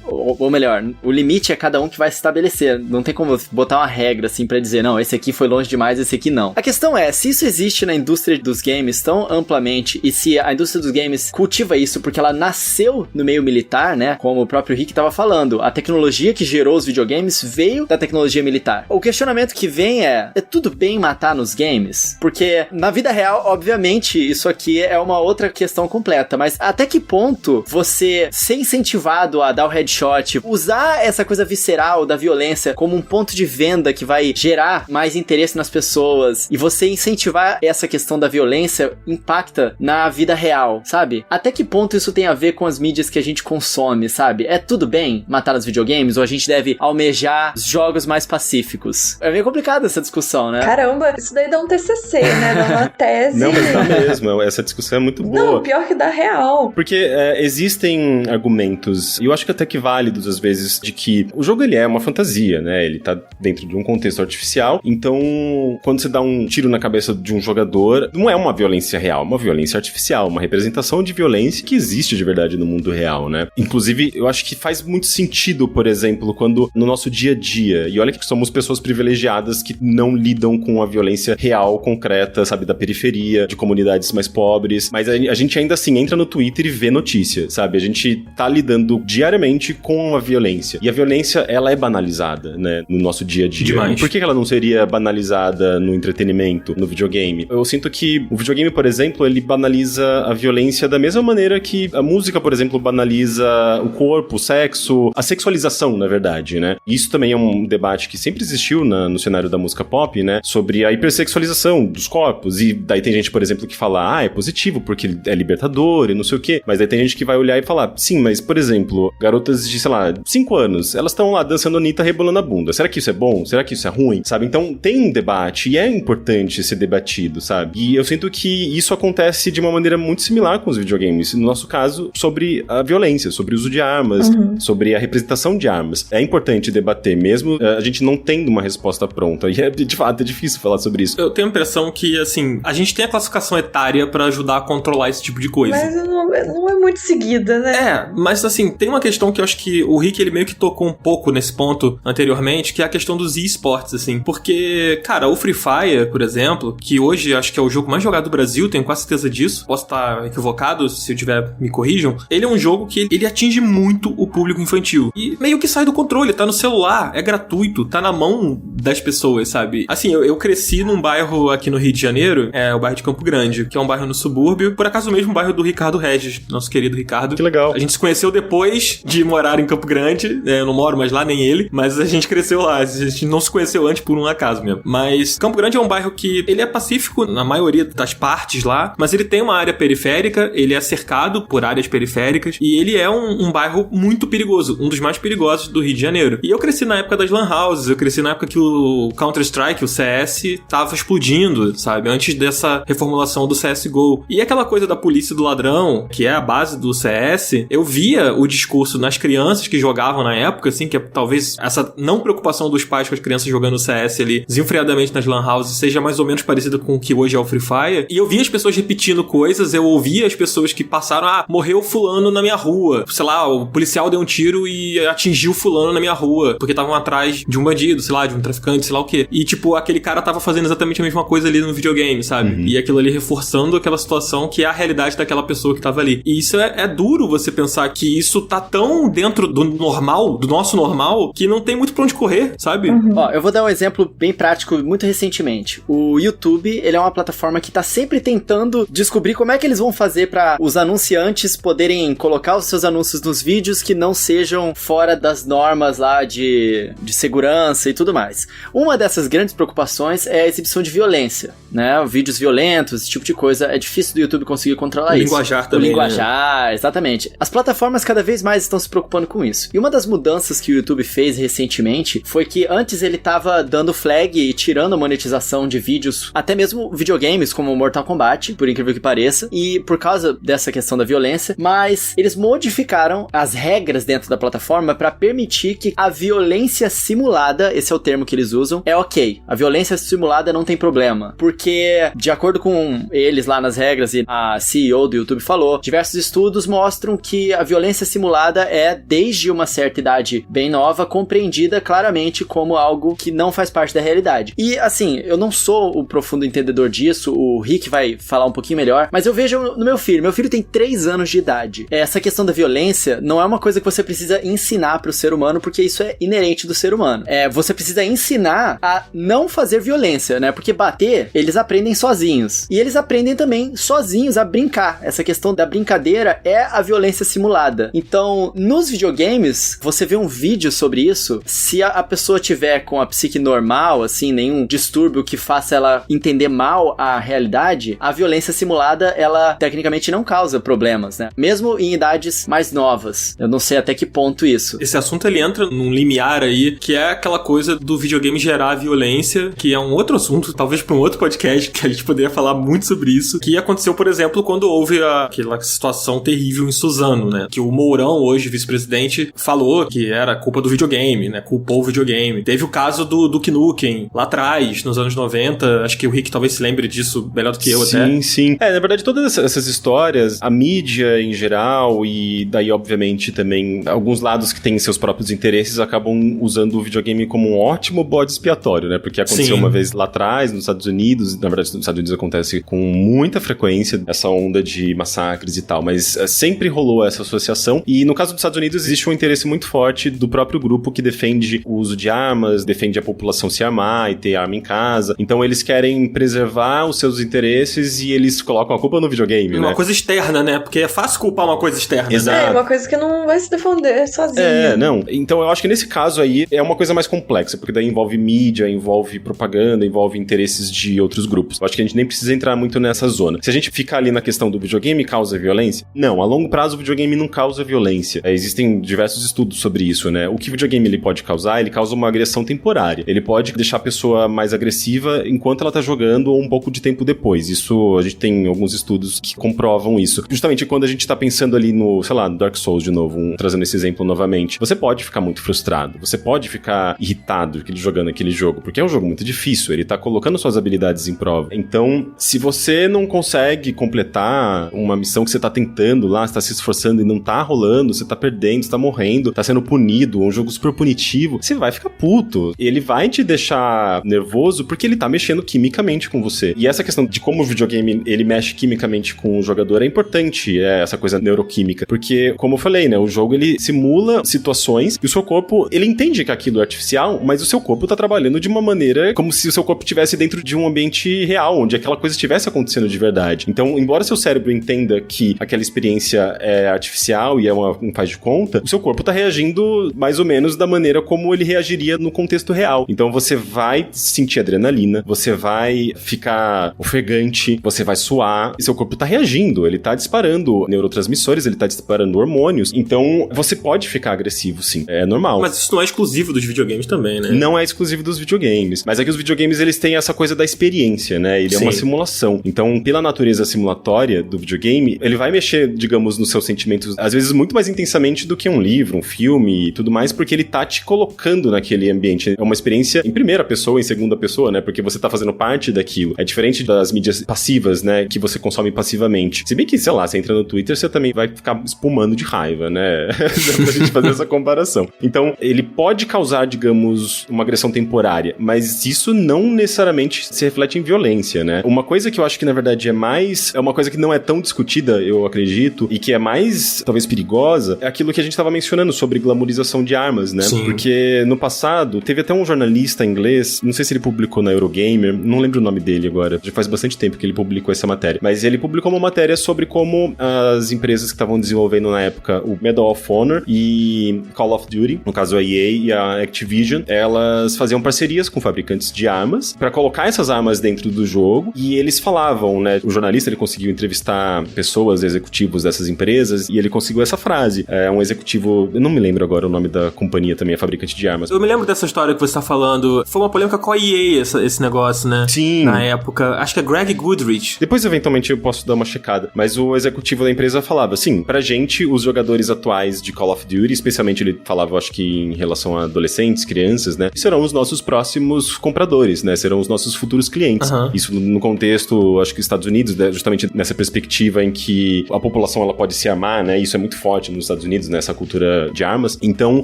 ou melhor, o limite é cada um que vai se estabelecer. Não tem como botar uma regra, assim, pra dizer, não, esse aqui foi longe demais, esse aqui não. A questão é, se isso existe na indústria dos games tão amplamente, e se a indústria dos games cultiva isso porque ela nasceu no meio militar, né? Como o próprio Rick tava falando, a tecnologia que gerou os videogames veio da tecnologia militar. O questionamento que vem é tudo bem matar nos games? Porque na vida real, obviamente, isso aqui é uma outra questão completa, mas até que ponto você ser incentivado a dar o headshot, usar essa coisa visceral da violência como um ponto de venda que vai gerar mais interesse nas pessoas, e você incentivar essa questão da violência impacta na vida real, sabe? Até que ponto isso tem a ver com as mídias que a gente consome, sabe? É tudo bem matar nos videogames, ou a gente deve almejar jogos mais pacíficos? É meio complicada essa discussão, né? Caramba, isso daí dá um TCC, né? Dá uma tese. Não, mas dá mesmo. Essa discussão é muito boa. Não, pior que dá real. Porque existem argumentos, e eu acho que até que válidos às vezes, de que o jogo ele é uma fantasia, né? Ele tá dentro de um contexto artificial, então quando você dá um tiro na cabeça de um jogador, não é uma violência real, é uma violência artificial, uma representação de violência que existe de verdade no mundo real, né? Inclusive, eu acho que faz muito sentido, por exemplo, quando no nosso dia a dia, e olha que somos pessoas privilegiadas que não lidam com a violência real, concreta, sabe, da periferia, de comunidades mais pobres, mas a gente ainda assim entra no Twitter e vê notícia, sabe? A gente tá lidando diariamente com a violência. E a violência, ela é banalizada, né, no nosso dia a dia. Demais. Por que ela não seria banalizada no entretenimento, no videogame? Eu sinto que o videogame, por exemplo, ele banaliza a violência da mesma maneira que a música, por exemplo, banaliza o corpo, o sexo, a sexualização, na verdade, né? E isso também é um debate que sempre existiu no cenário da música pop, né? Sobre a hipersexualização dos corpos. E daí tem gente, por exemplo, que fala, é positivo porque é libertador e não sei o quê. Mas daí tem gente que vai olhar e falar, sim, mas, por exemplo, garotas de, sei lá, 5 anos, elas estão lá dançando Anitta rebolando a bunda. Será que isso é bom? Será que isso é ruim? Sabe? Então tem um debate e é importante ser debatido, sabe? E eu sinto que isso acontece de uma maneira muito similar com os videogames. No nosso caso, sobre a violência, sobre o uso de armas, sobre a representação de armas. É importante debater, mesmo a gente não tendo uma resposta pronta. E de fato é difícil falar sobre isso. Eu tenho a impressão que, assim, a gente tem a classificação etária pra ajudar a controlar esse tipo de coisa. Mas não é muito seguida, né? Mas assim, tem uma questão que eu acho que o Rick, ele meio que tocou um pouco nesse ponto anteriormente, que é a questão dos esportes, assim. Porque, cara, o Free Fire, por exemplo, que hoje acho que é o jogo mais jogado do Brasil, tenho quase certeza disso, posso estar equivocado, se eu tiver, me corrijam, ele é um jogo que ele atinge muito o público infantil. E meio que sai do controle, tá no celular, é gratuito, tá na mão das pessoas, sabe? Assim, eu cresci num bairro aqui no Rio de Janeiro, o bairro de Campo Grande, que é um bairro no subúrbio, por acaso mesmo o bairro do Ricardo Regis, nosso querido Ricardo. Que legal. A gente se conheceu depois de morar em Campo Grande, eu não moro mais lá, nem ele, mas a gente cresceu lá, a gente não se conheceu antes por um acaso mesmo. Mas Campo Grande é um bairro que ele é pacífico na maioria das partes lá, mas ele tem uma área periférica, ele é cercado por áreas periféricas, e ele é um bairro muito perigoso, um dos mais perigosos do Rio de Janeiro. E eu cresci na época das lan houses, eu cresci na época que o Counter-Strike, o CS, tava explodindo, sabe? Antes dessa reformulação do CSGO. E aquela coisa da polícia e do ladrão, que é a base do CS, eu via o discurso nas crianças que jogavam na época, assim, que talvez essa não preocupação dos pais com as crianças jogando CS ali desenfreadamente nas lan houses seja mais ou menos parecida com o que hoje é o Free Fire. E eu via as pessoas repetindo coisas, eu ouvia as pessoas que passaram, morreu fulano na minha rua. Sei lá, o policial deu um tiro e atingiu fulano na minha rua, porque estavam atrás de um bandido, sei lá, de um traficante, sei lá o quê. E, tipo, aquele cara tava fazendo exatamente a mesma coisa ali no videogame, sabe? E aquilo ali reforçando aquela situação que é a realidade daquela pessoa que tava ali. E isso é duro você pensar que isso tá tão dentro do normal, do nosso normal, que não tem muito pra onde correr, sabe? Ó, eu vou dar um exemplo bem prático, muito recentemente. O YouTube, ele é uma plataforma que tá sempre tentando descobrir como é que eles vão fazer pra os anunciantes poderem colocar os seus anúncios nos vídeos que não sejam fora das normas lá de segurança e tudo mais. Uma dessas grandes preocupações é a exibição de violência, né? Vídeos violentos, esse tipo de coisa. É difícil do YouTube conseguir controlar isso. O linguajar também. O linguajar, né? Exatamente. As plataformas cada vez mais estão se preocupando com isso. E uma das mudanças que o YouTube fez recentemente foi que antes ele tava dando flag e tirando a monetização de vídeos, até mesmo videogames como Mortal Kombat, por incrível que pareça, e por causa dessa questão da violência, mas eles modificaram as regras dentro da plataforma para permitir que a violência simulada, esse é o termo que eles usam, é ok. A violência simulada não tem problema, porque de acordo com eles lá nas regras, e a CEO do YouTube falou, diversos estudos mostram que a violência simulada é, desde uma certa idade bem nova, compreendida claramente como algo que não faz parte da realidade. E assim, eu não sou o profundo entendedor disso, o Rick vai falar um pouquinho melhor, mas eu vejo no meu filho tem 3 anos de idade. Essa questão da violência não é uma coisa que você precisa ensinar pro ser humano, porque isso é inerente do ser humano. Você precisa ensinar a não fazer violência, né? Porque bater, eles aprendem sozinhos. E eles aprendem também sozinhos a brincar. Essa questão da brincadeira é a violência simulada. Então, nos videogames, você vê um vídeo sobre isso, se a pessoa tiver com a psique normal, assim, nenhum distúrbio que faça ela entender mal a realidade, a violência simulada, ela tecnicamente não causa problemas, né? Mesmo em idades mais novas. Eu não sei até que ponto isso. Esse assunto, ele entra num limiar aí, que é aquela coisa do videogame gerar violência, que é um outro assunto, talvez para um outro podcast, que a gente poderia falar muito sobre isso, que aconteceu, por exemplo, quando houve aquela situação terrível em Suzano, né? Que o Mourão, hoje vice-presidente, falou que era culpa do videogame, né? Culpou o videogame. Teve o caso do Duke Nukem, lá atrás, nos anos 90, acho que o Rick talvez se lembre disso melhor do que eu até. Sim, sim. Na verdade, todas essas histórias, a mídia em geral, e daí, obviamente, também alguns lados que têm seus próprios interesses acabam usando o videogame como um ótimo bode expiatório, né? Porque aconteceu uma vez lá atrás, nos Estados Unidos, na verdade, nos Estados Unidos acontece com muita frequência essa onda de massacres e tal, mas sempre rolou essa associação, e no caso dos Estados Unidos existe um interesse muito forte do próprio grupo que defende o uso de armas, defende a população se armar e ter arma em casa, então eles querem preservar os seus interesses e eles colocam a culpa no videogame, uma coisa externa, né? Porque é fácil culpar uma coisa externa. Exato. É uma coisa que não vai se defender sozinho. Não. Então eu acho que nesse caso aí é uma coisa mais complexa, porque daí envolve mídia, envolve propaganda, envolve interesses de outros grupos. Eu acho que a gente nem precisa entrar muito nessa zona. Se a gente ficar ali na questão do videogame causa violência, não, a longo prazo o videogame não causa violência. Existem diversos estudos sobre isso, né? O que o videogame ele pode causar? Ele causa uma agressão temporária. Ele pode deixar a pessoa mais agressiva enquanto ela tá jogando ou um pouco de tempo depois. Isso, a gente tem alguns estudos que comprovam isso. Justamente quando a gente tá pensando ali no, sei lá, no Dark Souls de novo, trazendo esse exemplo novamente, você pode ficar muito frustrado, você pode ficar irritado jogando aquele jogo, porque é um jogo muito difícil, ele tá colocando suas habilidades em prova. Então, se você não consegue completar uma missão que você tá tentando lá, você tá se esforçando e não tá rolando, você tá perdendo, você tá morrendo, tá sendo punido, um jogo super punitivo, você vai ficar puto. Ele vai te deixar nervoso porque ele tá mexendo quimicamente com você. E essa questão de como o videogame, ele mexe quimicamente com o jogador é importante, essa coisa neuroquímica, porque, como eu falei, né, o jogo, ele simula situações e o seu corpo, ele entende que aquilo é artificial, mas o seu corpo tá trabalhando de uma maneira como se o seu corpo estivesse dentro de um ambiente real, onde aquela coisa estivesse acontecendo de verdade. Então, embora seu cérebro entenda que aquela experiência é artificial e é um faz de conta, o seu corpo tá reagindo mais ou menos da maneira como ele reagiria no contexto real. Então, você vai sentir adrenalina, você vai ficar ofegante, você vai suar, e seu corpo tá reagindo, ele tá disparando neurotransmissores, ele tá disparando hormônios, então você pode ficar agressivo, sim, é normal. Mas isso não é exclusivo dos videogames também, né? Não é exclusivo dos videogames. Mas é que os videogames, eles têm essa coisa da experiência, né? Ele é uma simulação. Então, pela natureza simulatória do videogame, ele vai mexer, digamos, nos seus sentimentos, às vezes muito mais intensamente do que um livro, um filme e tudo mais, porque ele tá te colocando naquele ambiente. É uma experiência em primeira pessoa, em segunda pessoa, né? Porque você tá fazendo parte daquilo. É diferente das mídias passivas, né? Que você consome passivamente. Se bem que, sei lá, você entra no Twitter, você também vai ficar espumando de raiva, né? Dá pra gente fazer essa comparação. Então, ele pode causar, digamos, uma agressão temporária, mas isso não necessariamente se reflete em violência, né? Uma coisa que eu acho que, na verdade, é uma coisa que não é tão discutida, eu acredito, e que é mais, talvez, perigosa, é aquilo que a gente tava mencionando sobre glamorização de armas, né? Sim. Porque no passado, teve até um jornalista inglês, não sei se ele publicou na Eurogamer, não lembro o nome dele agora, já faz bastante tempo que ele publicou essa matéria, mas ele publicou uma matéria sobre como as empresas que estavam desenvolvendo na época o Medal of Honor e Call of Duty, no caso a EA e a Activision, elas faziam parcerias com fabricantes de armas pra colocar essas armas dentro do jogo, e eles falavam, né, o jornalista, ele conseguiu entrevistar pessoas, executivos dessas empresas, e ele conseguiu essa frase. É um executivo, eu não me lembro agora o nome da companhia também, é fabricante de armas. Eu me lembro dessa história que você tá falando. Foi uma polêmica com a EA esse negócio, né? Sim. Na época. Acho que é Greg Goodrich. Depois, eventualmente, eu posso dar uma checada. Mas o executivo da empresa falava, assim, pra gente, os jogadores atuais de Call of Duty, especialmente ele falava, acho que em relação a adolescentes, crianças, né? Serão os nossos próximos compradores, né? Serão os nossos futuros clientes. Isso no contexto, acho que Estados Unidos, né? Justamente nessa perspectiva em que a população, ela pode se amar, né? Isso é muito forte nos Estados Unidos, nessa cultura de armas. Então,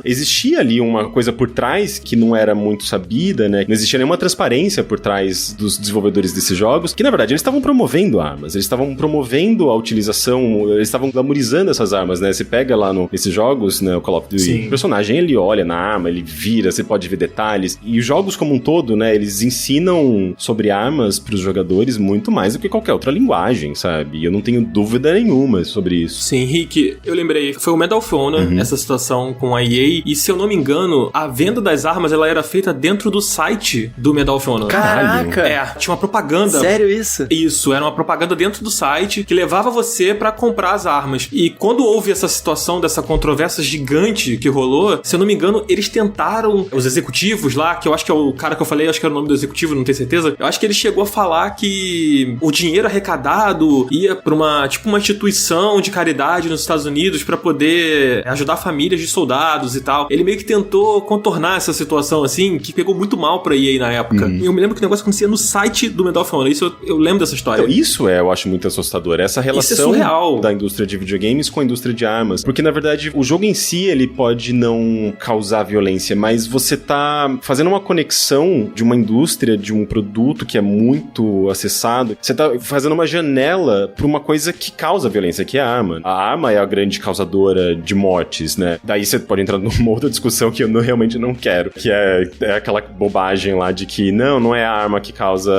existia ali uma coisa por trás que não era muito sabida, né? Não existia nenhuma transparência por trás dos desenvolvedores desses jogos, que, na verdade, eles estavam promovendo armas, eles estavam promovendo a utilização, eles estavam glamorizando essas armas, né? Você pega lá nesses jogos, né? O Call of Duty, o personagem, ele olha na arma, ele vira, você pode ver detalhes. E os jogos como um todo, né? Eles ensinam sobre armas pros jogadores muito mais do que qualquer outra linguagem, sabe? E eu não tenho dúvida nenhuma sobre isso. Sim, Rick, eu lembrei, foi o Medal of Honor, essa situação com a EA, e se eu não me engano, a venda das armas, ela era feita dentro do site do Medal of Honor. Caraca! É, tinha uma propaganda. Sério isso? Isso, era uma propaganda dentro do site que levava você pra comprar as armas. E quando houve essa situação, dessa controvérsia gigante que rolou, se eu não me engano, eles tentaram, os executivos lá, que eu acho que é o cara que eu falei, acho que era o nome do executivo, não tenho certeza, eu acho que ele chegou a falar que o dinheiro arrecadado ia pra uma instituição de caridade nos Estados Unidos pra poder ajudar famílias de soldados e tal. Ele meio que tentou contornar essa situação, assim, que pegou muito mal pra EA na época. E eu me lembro que o negócio acontecia no site do Medal of Honor. Isso eu lembro dessa história. Então, isso eu acho muito assustador. Essa relação da indústria de videogames com a indústria de armas. Porque, na verdade, o jogo em si, ele pode não causar violência, mas você tá fazendo uma conexão de uma indústria, de um produto que é muito acessado. Você tá fazendo uma janela pra uma coisa que causa violência, que é a arma. A arma é a grande causadora de mortes, né? Daí você pode entrar numa outra discussão que eu realmente não quero, que é aquela bobagem lá de que não é a arma que causa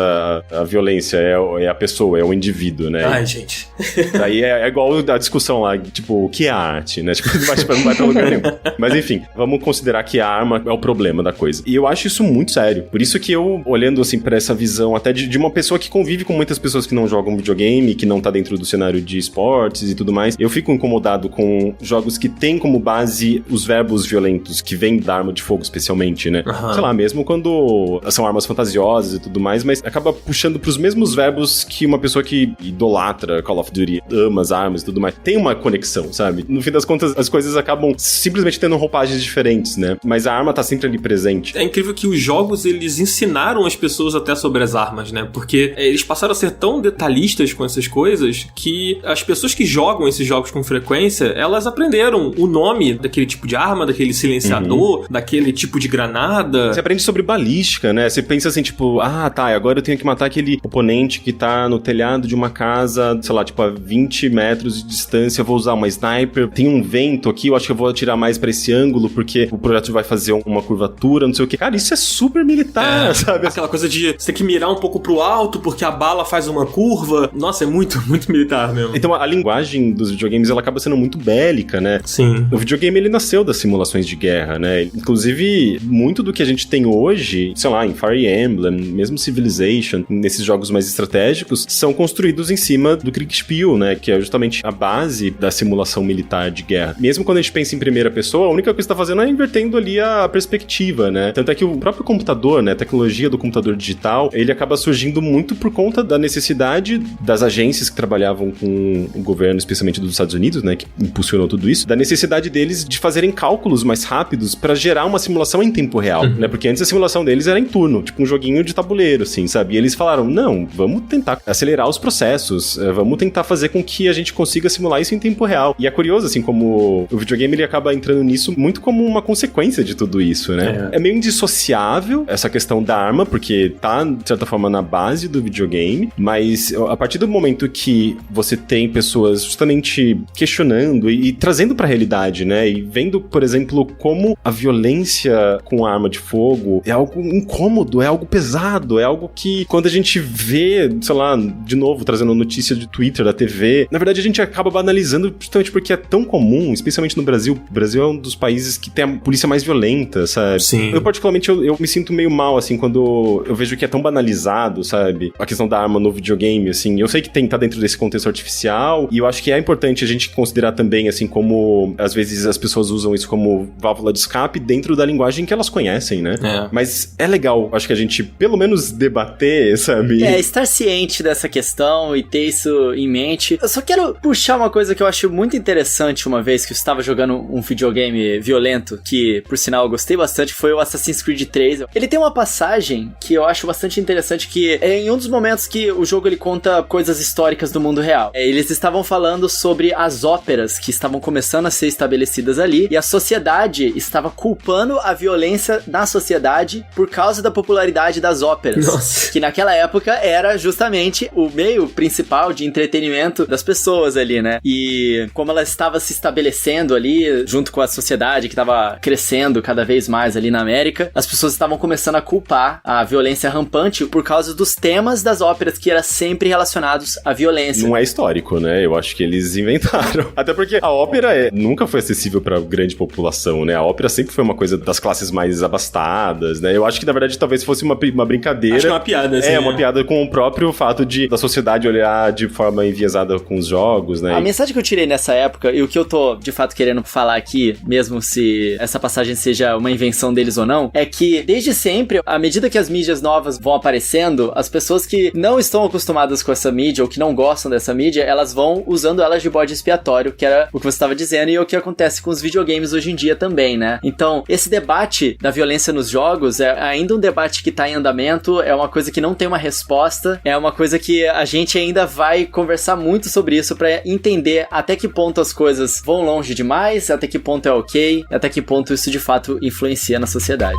a violência, é a pessoa, é o indivíduo, né? Ai, gente. Daí é igual a discussão lá, tipo, o que é arte, né? Tipo, não vai pra lugar nenhum. Mas enfim, vamos considerar que a arma é o problema da coisa. E eu acho isso muito sério. Por isso que eu, olhando assim pra essa visão até de uma pessoa que convive com muitas pessoas que não jogam videogame, que não tá dentro do cenário de esportes e tudo mais, eu fico incomodado com jogos que têm como base os verbos violentos, que vêm da arma de fogo especialmente, né? Sei lá, mesmo quando são armas fantasiosas e tudo mais, mas acaba puxando pros mesmos verbos que uma pessoa que idolatra Call of Duty, ama as armas e tudo mais, tem uma conexão, sabe? No fim das contas, as coisas acabam simplesmente tendo roupagens diferentes, né? Mas a arma tá sempre ali presente. É incrível que os jogos, eles ensinaram as pessoas até sobre as armas, né? Porque eles passaram a ser tão detalhistas com essas coisas que as pessoas que jogam esses jogos com frequência, elas aprenderam o nome daquele tipo de arma, daquele silenciador, daquele tipo de granada. Você aprende sobre balística, né? Você pensa assim, tipo, agora eu tenho que matar aquele oponente que tá no telhado de uma casa, sei lá, tipo, a 20 metros de distância, eu vou usar uma sniper, tem um vento aqui, eu acho que eu vou atirar mais pra esse ângulo, porque o projeto vai fazer uma curvatura, não sei o que. Cara, isso é super militar, sabe? Aquela coisa de você ter que mirar um pouco pro alto, porque a bala faz uma curva. Nossa, é muito, muito militar mesmo. Então, a linguagem dos videogames, ela acaba sendo muito bélica, né? Sim. O videogame, ele nasceu das simulações de guerra, né? Inclusive, muito do que a gente tem hoje, sei lá, em Fire Emblem, mesmo Civilization, nesses jogos mais estratégicos, são construídos em cima do Kriegspiel, né? Que é justamente a base da simulação militar de guerra. Mesmo quando a gente pensa em primeira pessoa, a única coisa que você tá fazendo é invertendo ali a perspectiva perspectiva, né? Tanto é que o próprio computador, né, a tecnologia do computador digital, ele acaba surgindo muito por conta da necessidade das agências que trabalhavam com o governo, especialmente dos Estados Unidos, né, que impulsionou tudo isso, da necessidade deles de fazerem cálculos mais rápidos para gerar uma simulação em tempo real, né? Porque antes a simulação deles era em turno, tipo um joguinho de tabuleiro, assim, sabe? E eles falaram, não, vamos tentar acelerar os processos, vamos tentar fazer com que a gente consiga simular isso em tempo real. E é curioso, assim, como o videogame, ele acaba entrando nisso muito como uma consequência de tudo isso, né? É meio indissociável essa questão da arma, porque tá, de certa forma, na base do videogame, mas a partir do momento que você tem pessoas justamente questionando e trazendo pra realidade, né? E vendo, por exemplo, como a violência com arma de fogo é algo incômodo, é algo pesado, é algo que quando a gente vê, sei lá, de novo, trazendo notícia de Twitter, da TV, na verdade a gente acaba banalizando justamente porque é tão comum, especialmente no Brasil. O Brasil é um dos países que tem a polícia mais violenta, sabe? Sim. Eu, particularmente, eu me sinto meio mal, assim, quando eu vejo que é tão banalizado, sabe? A questão da arma no videogame, assim. Eu sei que tem que estar dentro desse contexto artificial, e eu acho que é importante a gente considerar também, assim, como às vezes as pessoas usam isso como válvula de escape dentro da linguagem que elas conhecem, né? Mas é legal, acho que a gente pelo menos debater, sabe? Estar ciente dessa questão e ter isso em mente. Eu só quero puxar uma coisa que eu acho muito interessante uma vez que eu estava jogando um videogame violento, que, por sinal, eu gostei bastante, foi o Assassin's Creed 3. Ele tem uma passagem que eu acho bastante interessante, que é em um dos momentos que o jogo ele conta coisas históricas do mundo real. Eles estavam falando sobre as óperas que estavam começando a ser estabelecidas ali, e a sociedade estava culpando a violência na sociedade por causa da popularidade das óperas. Nossa. Que naquela época era justamente o meio principal de entretenimento das pessoas ali, né? E como ela estava se estabelecendo ali, junto com a sociedade que estava crescendo cada vez mais ali na América, as pessoas estavam começando a culpar a violência rampante por causa dos temas das óperas, que eram sempre relacionados à violência. Não é histórico, né? Eu acho que eles inventaram. Até porque a ópera nunca foi acessível pra grande população, né? A ópera sempre foi uma coisa das classes mais abastadas, né? Eu acho que, na verdade, talvez fosse uma brincadeira. Acho que é uma piada, assim. Uma piada com o próprio fato da sociedade olhar de forma enviesada com os jogos, né? A mensagem que eu tirei nessa época, e o que eu tô, de fato, querendo falar aqui, mesmo se essa passagem seja uma invenção deles ou não, é que, desde sempre, à medida que as mídias novas vão aparecendo, as pessoas que não estão acostumadas com essa mídia, ou que não gostam dessa mídia, elas vão usando elas de bode expiatório, que era o que você estava dizendo, e é o que acontece com os videogames hoje em dia também, né? Então, esse debate da violência nos jogos é ainda um debate que tá em andamento, é uma coisa que não tem uma resposta, é uma coisa que a gente ainda vai conversar muito sobre isso pra entender até que ponto as coisas vão longe demais, até que ponto é ok, até que ponto isso de fato influencia na sociedade.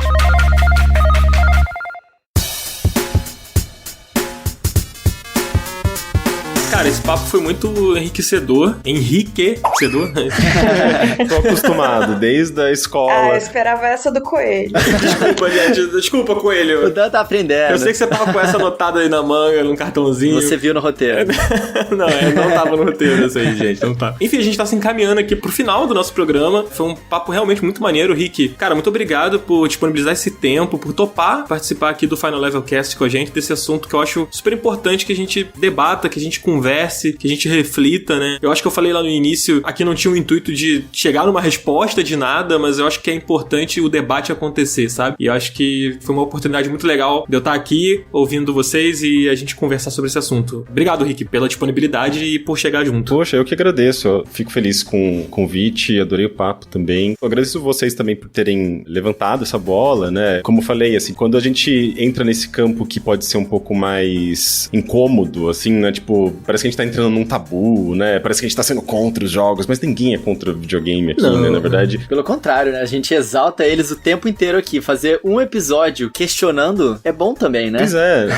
Cara, esse papo foi muito enriquecedor. Enriquecedor? Tô acostumado, desde a escola. Eu esperava essa do Coelho. Desculpa, gente. Desculpa, Coelho. O Dan tá aprendendo. Eu sei que você tava com essa anotada aí na manga, num cartãozinho. Você viu no roteiro. não tava no roteiro isso aí, gente. Não tá. Enfim, a gente tá se encaminhando aqui pro final do nosso programa. Foi um papo realmente muito maneiro, Rick. Cara, muito obrigado por disponibilizar esse tempo, por topar participar aqui do Final Level Cast com a gente, desse assunto que eu acho super importante que a gente debata, que a gente converse, que a gente reflita, né? Eu acho que eu falei lá no início, aqui não tinha o intuito de chegar numa resposta de nada, mas eu acho que é importante o debate acontecer, sabe? E eu acho que foi uma oportunidade muito legal de eu estar aqui ouvindo vocês e a gente conversar sobre esse assunto. Obrigado, Rick, pela disponibilidade e por chegar junto. Poxa, eu que agradeço. Eu fico feliz com o convite, adorei o papo também. Eu agradeço vocês também por terem levantado essa bola, né? Como eu falei, assim, quando a gente entra nesse campo que pode ser um pouco mais incômodo, assim, né? Tipo, parece que a gente tá entrando num tabu, né? Parece que a gente tá sendo contra os jogos, mas ninguém é contra o videogame aqui, né? Na verdade. Pelo contrário, né? A gente exalta eles o tempo inteiro aqui. Fazer um episódio questionando é bom também, né? Pois é.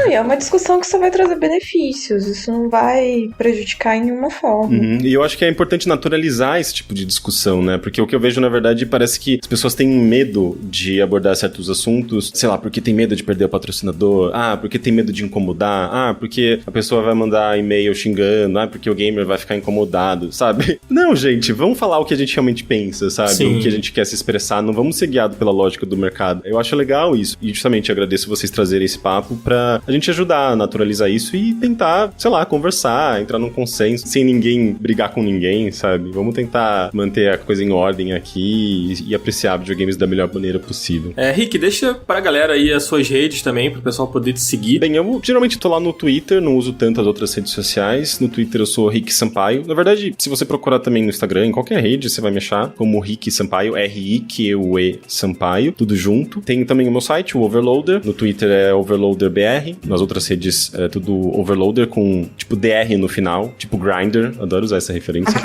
E é uma discussão que só vai trazer benefícios. Isso não vai prejudicar em nenhuma forma. E eu acho que é importante naturalizar esse tipo de discussão, né? Porque o que eu vejo, na verdade, parece que as pessoas têm medo de abordar certos assuntos, sei lá, porque tem medo de perder o patrocinador, porque tem medo de incomodar, porque a pessoa vai mandar e-mail xingando, porque o gamer vai ficar incomodado, sabe? Não, gente, vamos falar o que a gente realmente pensa, sabe? Sim. O que a gente quer se expressar, não vamos ser guiados pela lógica do mercado. Eu acho legal isso. E justamente agradeço vocês trazerem esse papo pra a gente ajudar a naturalizar isso e tentar, sei lá, conversar, entrar num consenso, sem ninguém brigar com ninguém, sabe? Vamos tentar manter a coisa em ordem aqui e apreciar videogames da melhor maneira possível. Rick, deixa pra galera aí as suas redes também, pro pessoal poder te seguir. Bem, eu geralmente tô lá no Twitter, não uso tanto as outras redes sociais. No Twitter eu sou Rick Sampaio. Na verdade, se você procurar também no Instagram, em qualquer rede, você vai me achar como Rick Sampaio, R-I-Q-U-E Sampaio, tudo junto. Tenho também o meu site, o Overloader. No Twitter é OverloaderBR. Nas outras redes é tudo Overloader com, tipo, DR no final, tipo Grindr. Adoro usar essa referência.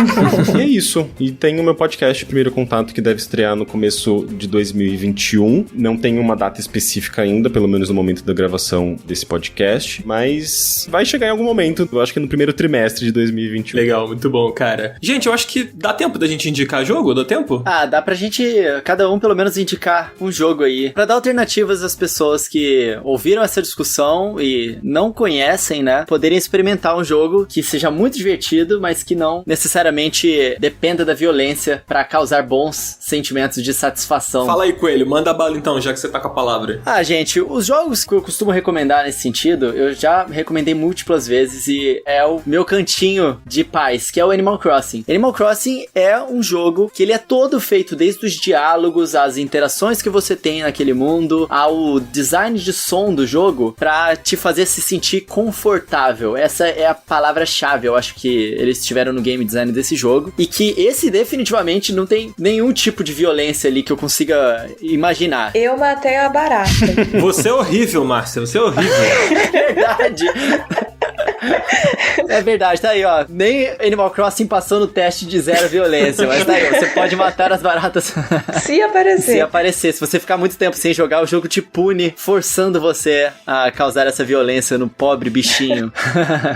E é isso. E tem o meu podcast, Primeiro Contato, que deve estrear no começo de 2021. Não tem uma data específica ainda, pelo menos no momento da gravação desse podcast, mas vai chegar em algum momento. Eu acho que no primeiro trimestre de 2021. Legal, muito bom, cara. Gente, eu acho que dá tempo da gente indicar jogo? Dá tempo? Dá pra gente, cada um pelo menos, indicar um jogo aí, pra dar alternativas às pessoas que ouviram essa discussão e não conhecem, né, poderem experimentar um jogo que seja muito divertido, mas que não necessariamente dependa da violência pra causar bons sentimentos de satisfação. Fala aí, Coelho, manda bala então, já que você tá com a palavra. Gente, os jogos que eu costumo recomendar nesse sentido, eu já recomendei múltiplas vezes e é o meu cantinho de paz, que é o Animal Crossing. Animal Crossing é um jogo que ele é todo feito desde os diálogos, as interações que você tem naquele mundo, ao design de som do jogo, pra te fazer se sentir confortável. Essa é a palavra-chave, eu acho que eles tiveram no game design desse jogo, e que esse definitivamente não tem nenhum tipo de violência ali que eu consiga imaginar. Eu matei a barata. Você é horrível, Márcia, você é horrível. Verdade. É verdade, tá aí, ó. Nem Animal Crossing passou no teste de zero violência, mas tá aí, você pode matar as baratas se aparecer. Se aparecer. Se você ficar muito tempo sem jogar, o jogo te pune, forçando você a causar essa violência no pobre bichinho.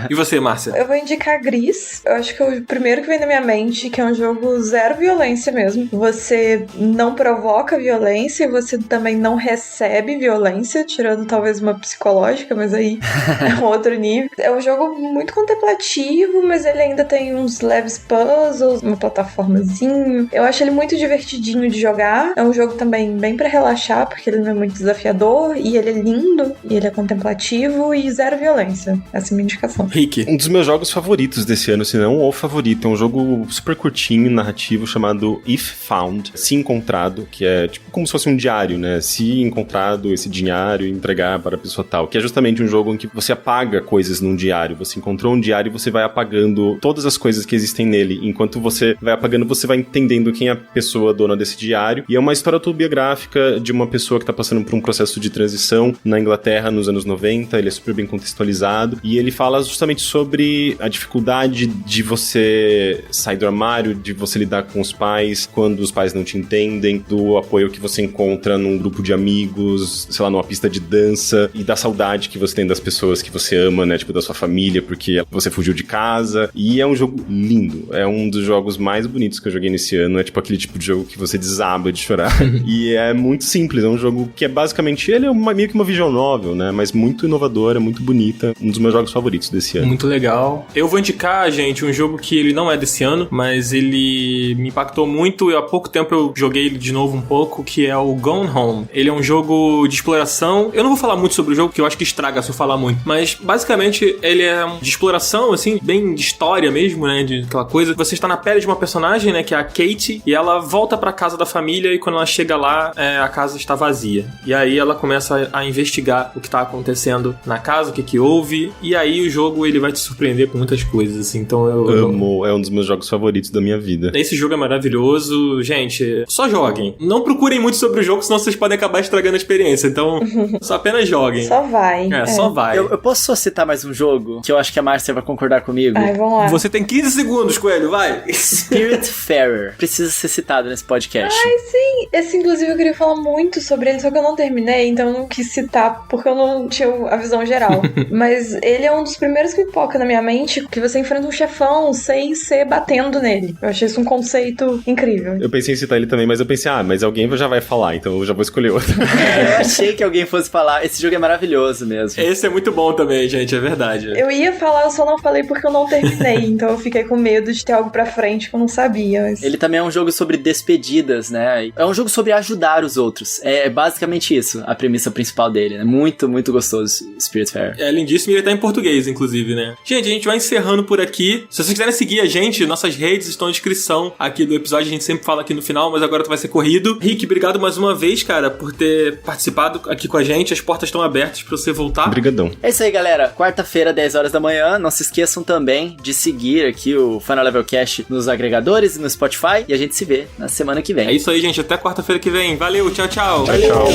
E você, Márcia? Eu vou indicar Gris. Eu acho que é o primeiro que vem na minha mente, que é um jogo zero violência mesmo. Você não provoca violência, você também não recebe violência, tirando talvez uma psicológica, mas aí é um outro nível. É um jogo muito contemplativo, mas ele ainda tem uns leves puzzles, uma plataformazinha. Eu acho ele muito divertidinho de jogar. É um jogo também bem pra relaxar, porque ele não é muito desafiador, e ele é lindo, e ele é contemplativo, e zero violência. Essa é a minha indicação. Rick. Um dos meus jogos favoritos desse ano, se não o favorito, é um jogo super curtinho, narrativo, chamado If Found, Se Encontrado, que é tipo como se fosse um diário, né? Se encontrado esse diário e entregar para a pessoa tal, que é justamente um jogo em que você apaga coisas num diário. Você encontrou um diário e você vai apagando todas as coisas que existem nele. Enquanto você vai apagando, você vai entendendo quem é a pessoa dona desse diário. E é uma história autobiográfica de uma pessoa que tá passando por um processo de transição na Inglaterra nos anos 90. Ele é super bem contextualizado. E ele fala justamente sobre a dificuldade de você sair do armário, de você lidar com os pais quando os pais não te entendem, do apoio que você encontra num grupo de amigos, sei lá, numa pista de dança, e da saudade que você tem das pessoas que você ama, né? Tipo, da sua família, porque você fugiu de casa. E é um jogo lindo. É um dos jogos mais bonitos que eu joguei nesse ano. É tipo aquele tipo de jogo que você desaba de chorar. E é muito simples. É um jogo que é basicamente... Ele é meio que uma visual novel, né? Mas muito inovadora, muito bonita. Um dos meus jogos favoritos desse ano. Muito legal. Eu vou indicar, gente, um jogo que ele não é desse ano, mas ele me impactou muito. E há pouco tempo eu joguei ele de novo um pouco, que é o Gone Home. Ele é um jogo de exploração. Eu não vou falar muito sobre o jogo, porque eu acho que estraga se eu falar muito. Mas, basicamente, ele é de exploração, assim, bem de história mesmo, né? De aquela coisa. Você está na pele de uma personagem, né? Que é a Kate. E ela volta pra casa da família e quando ela chega lá, a casa está vazia. E aí ela começa a investigar o que tá acontecendo na casa, o que houve. E aí o jogo, ele vai te surpreender com muitas coisas, assim. Então eu amo. É um dos meus jogos favoritos da minha vida. Esse jogo é maravilhoso. Gente, só joguem. Não procurem muito sobre o jogo, senão vocês podem acabar estragando a experiência. Então, só apenas joguem. Só vai. Só vai. Eu posso só citar mais um jogo que eu acho que a Márcia vai concordar comigo? Ai, vamos lá. Você tem 15 segundos, Coelho, vai. Spiritfarer. Precisa ser citado nesse podcast. Ai, sim. Esse, inclusive, eu queria falar muito sobre ele, só que eu não terminei, então eu não quis citar, porque eu não tinha a visão geral. Mas ele é um dos primeiros que pipoca na minha mente, que você enfrenta um chefão sem ser batendo nele. Eu achei isso um conceito incrível. Eu pensei em citar ele também, mas eu pensei, mas alguém já vai falar, então eu já vou escolher outro. Eu achei que alguém fosse falar. Esse jogo é maravilhoso mesmo. Esse é muito bom também, gente, é verdade. Eu ia falar eu só não falei porque eu não terminei, então eu fiquei com medo de ter algo pra frente que eu não sabia. Mas... Ele também é um jogo sobre despedidas, né? É um jogo sobre ajudar os outros. É basicamente isso, a premissa principal dele, né? Muito, muito gostoso, Spiritfarer. É lindíssimo e ele tá em português, inclusive, né? Gente, a gente vai encerrando por aqui. Se vocês quiserem seguir a gente, nossas redes estão na descrição aqui do episódio. A gente sempre fala aqui no final, mas agora tu vai ser corrido. Rick, obrigado mais uma vez, cara, por ter participado aqui com a gente. As portas estão abertas pra você voltar. Obrigadão. É isso aí, galera. Quarta-feira, 10 horas da manhã. Não se esqueçam também de seguir aqui o Final Level Cast nos agregadores e no Spotify. E a gente se vê na semana que vem. É isso aí, gente. Até quarta-feira que vem. Valeu, tchau, tchau. Tchau.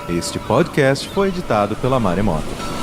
Este podcast foi editado pela Maremoto.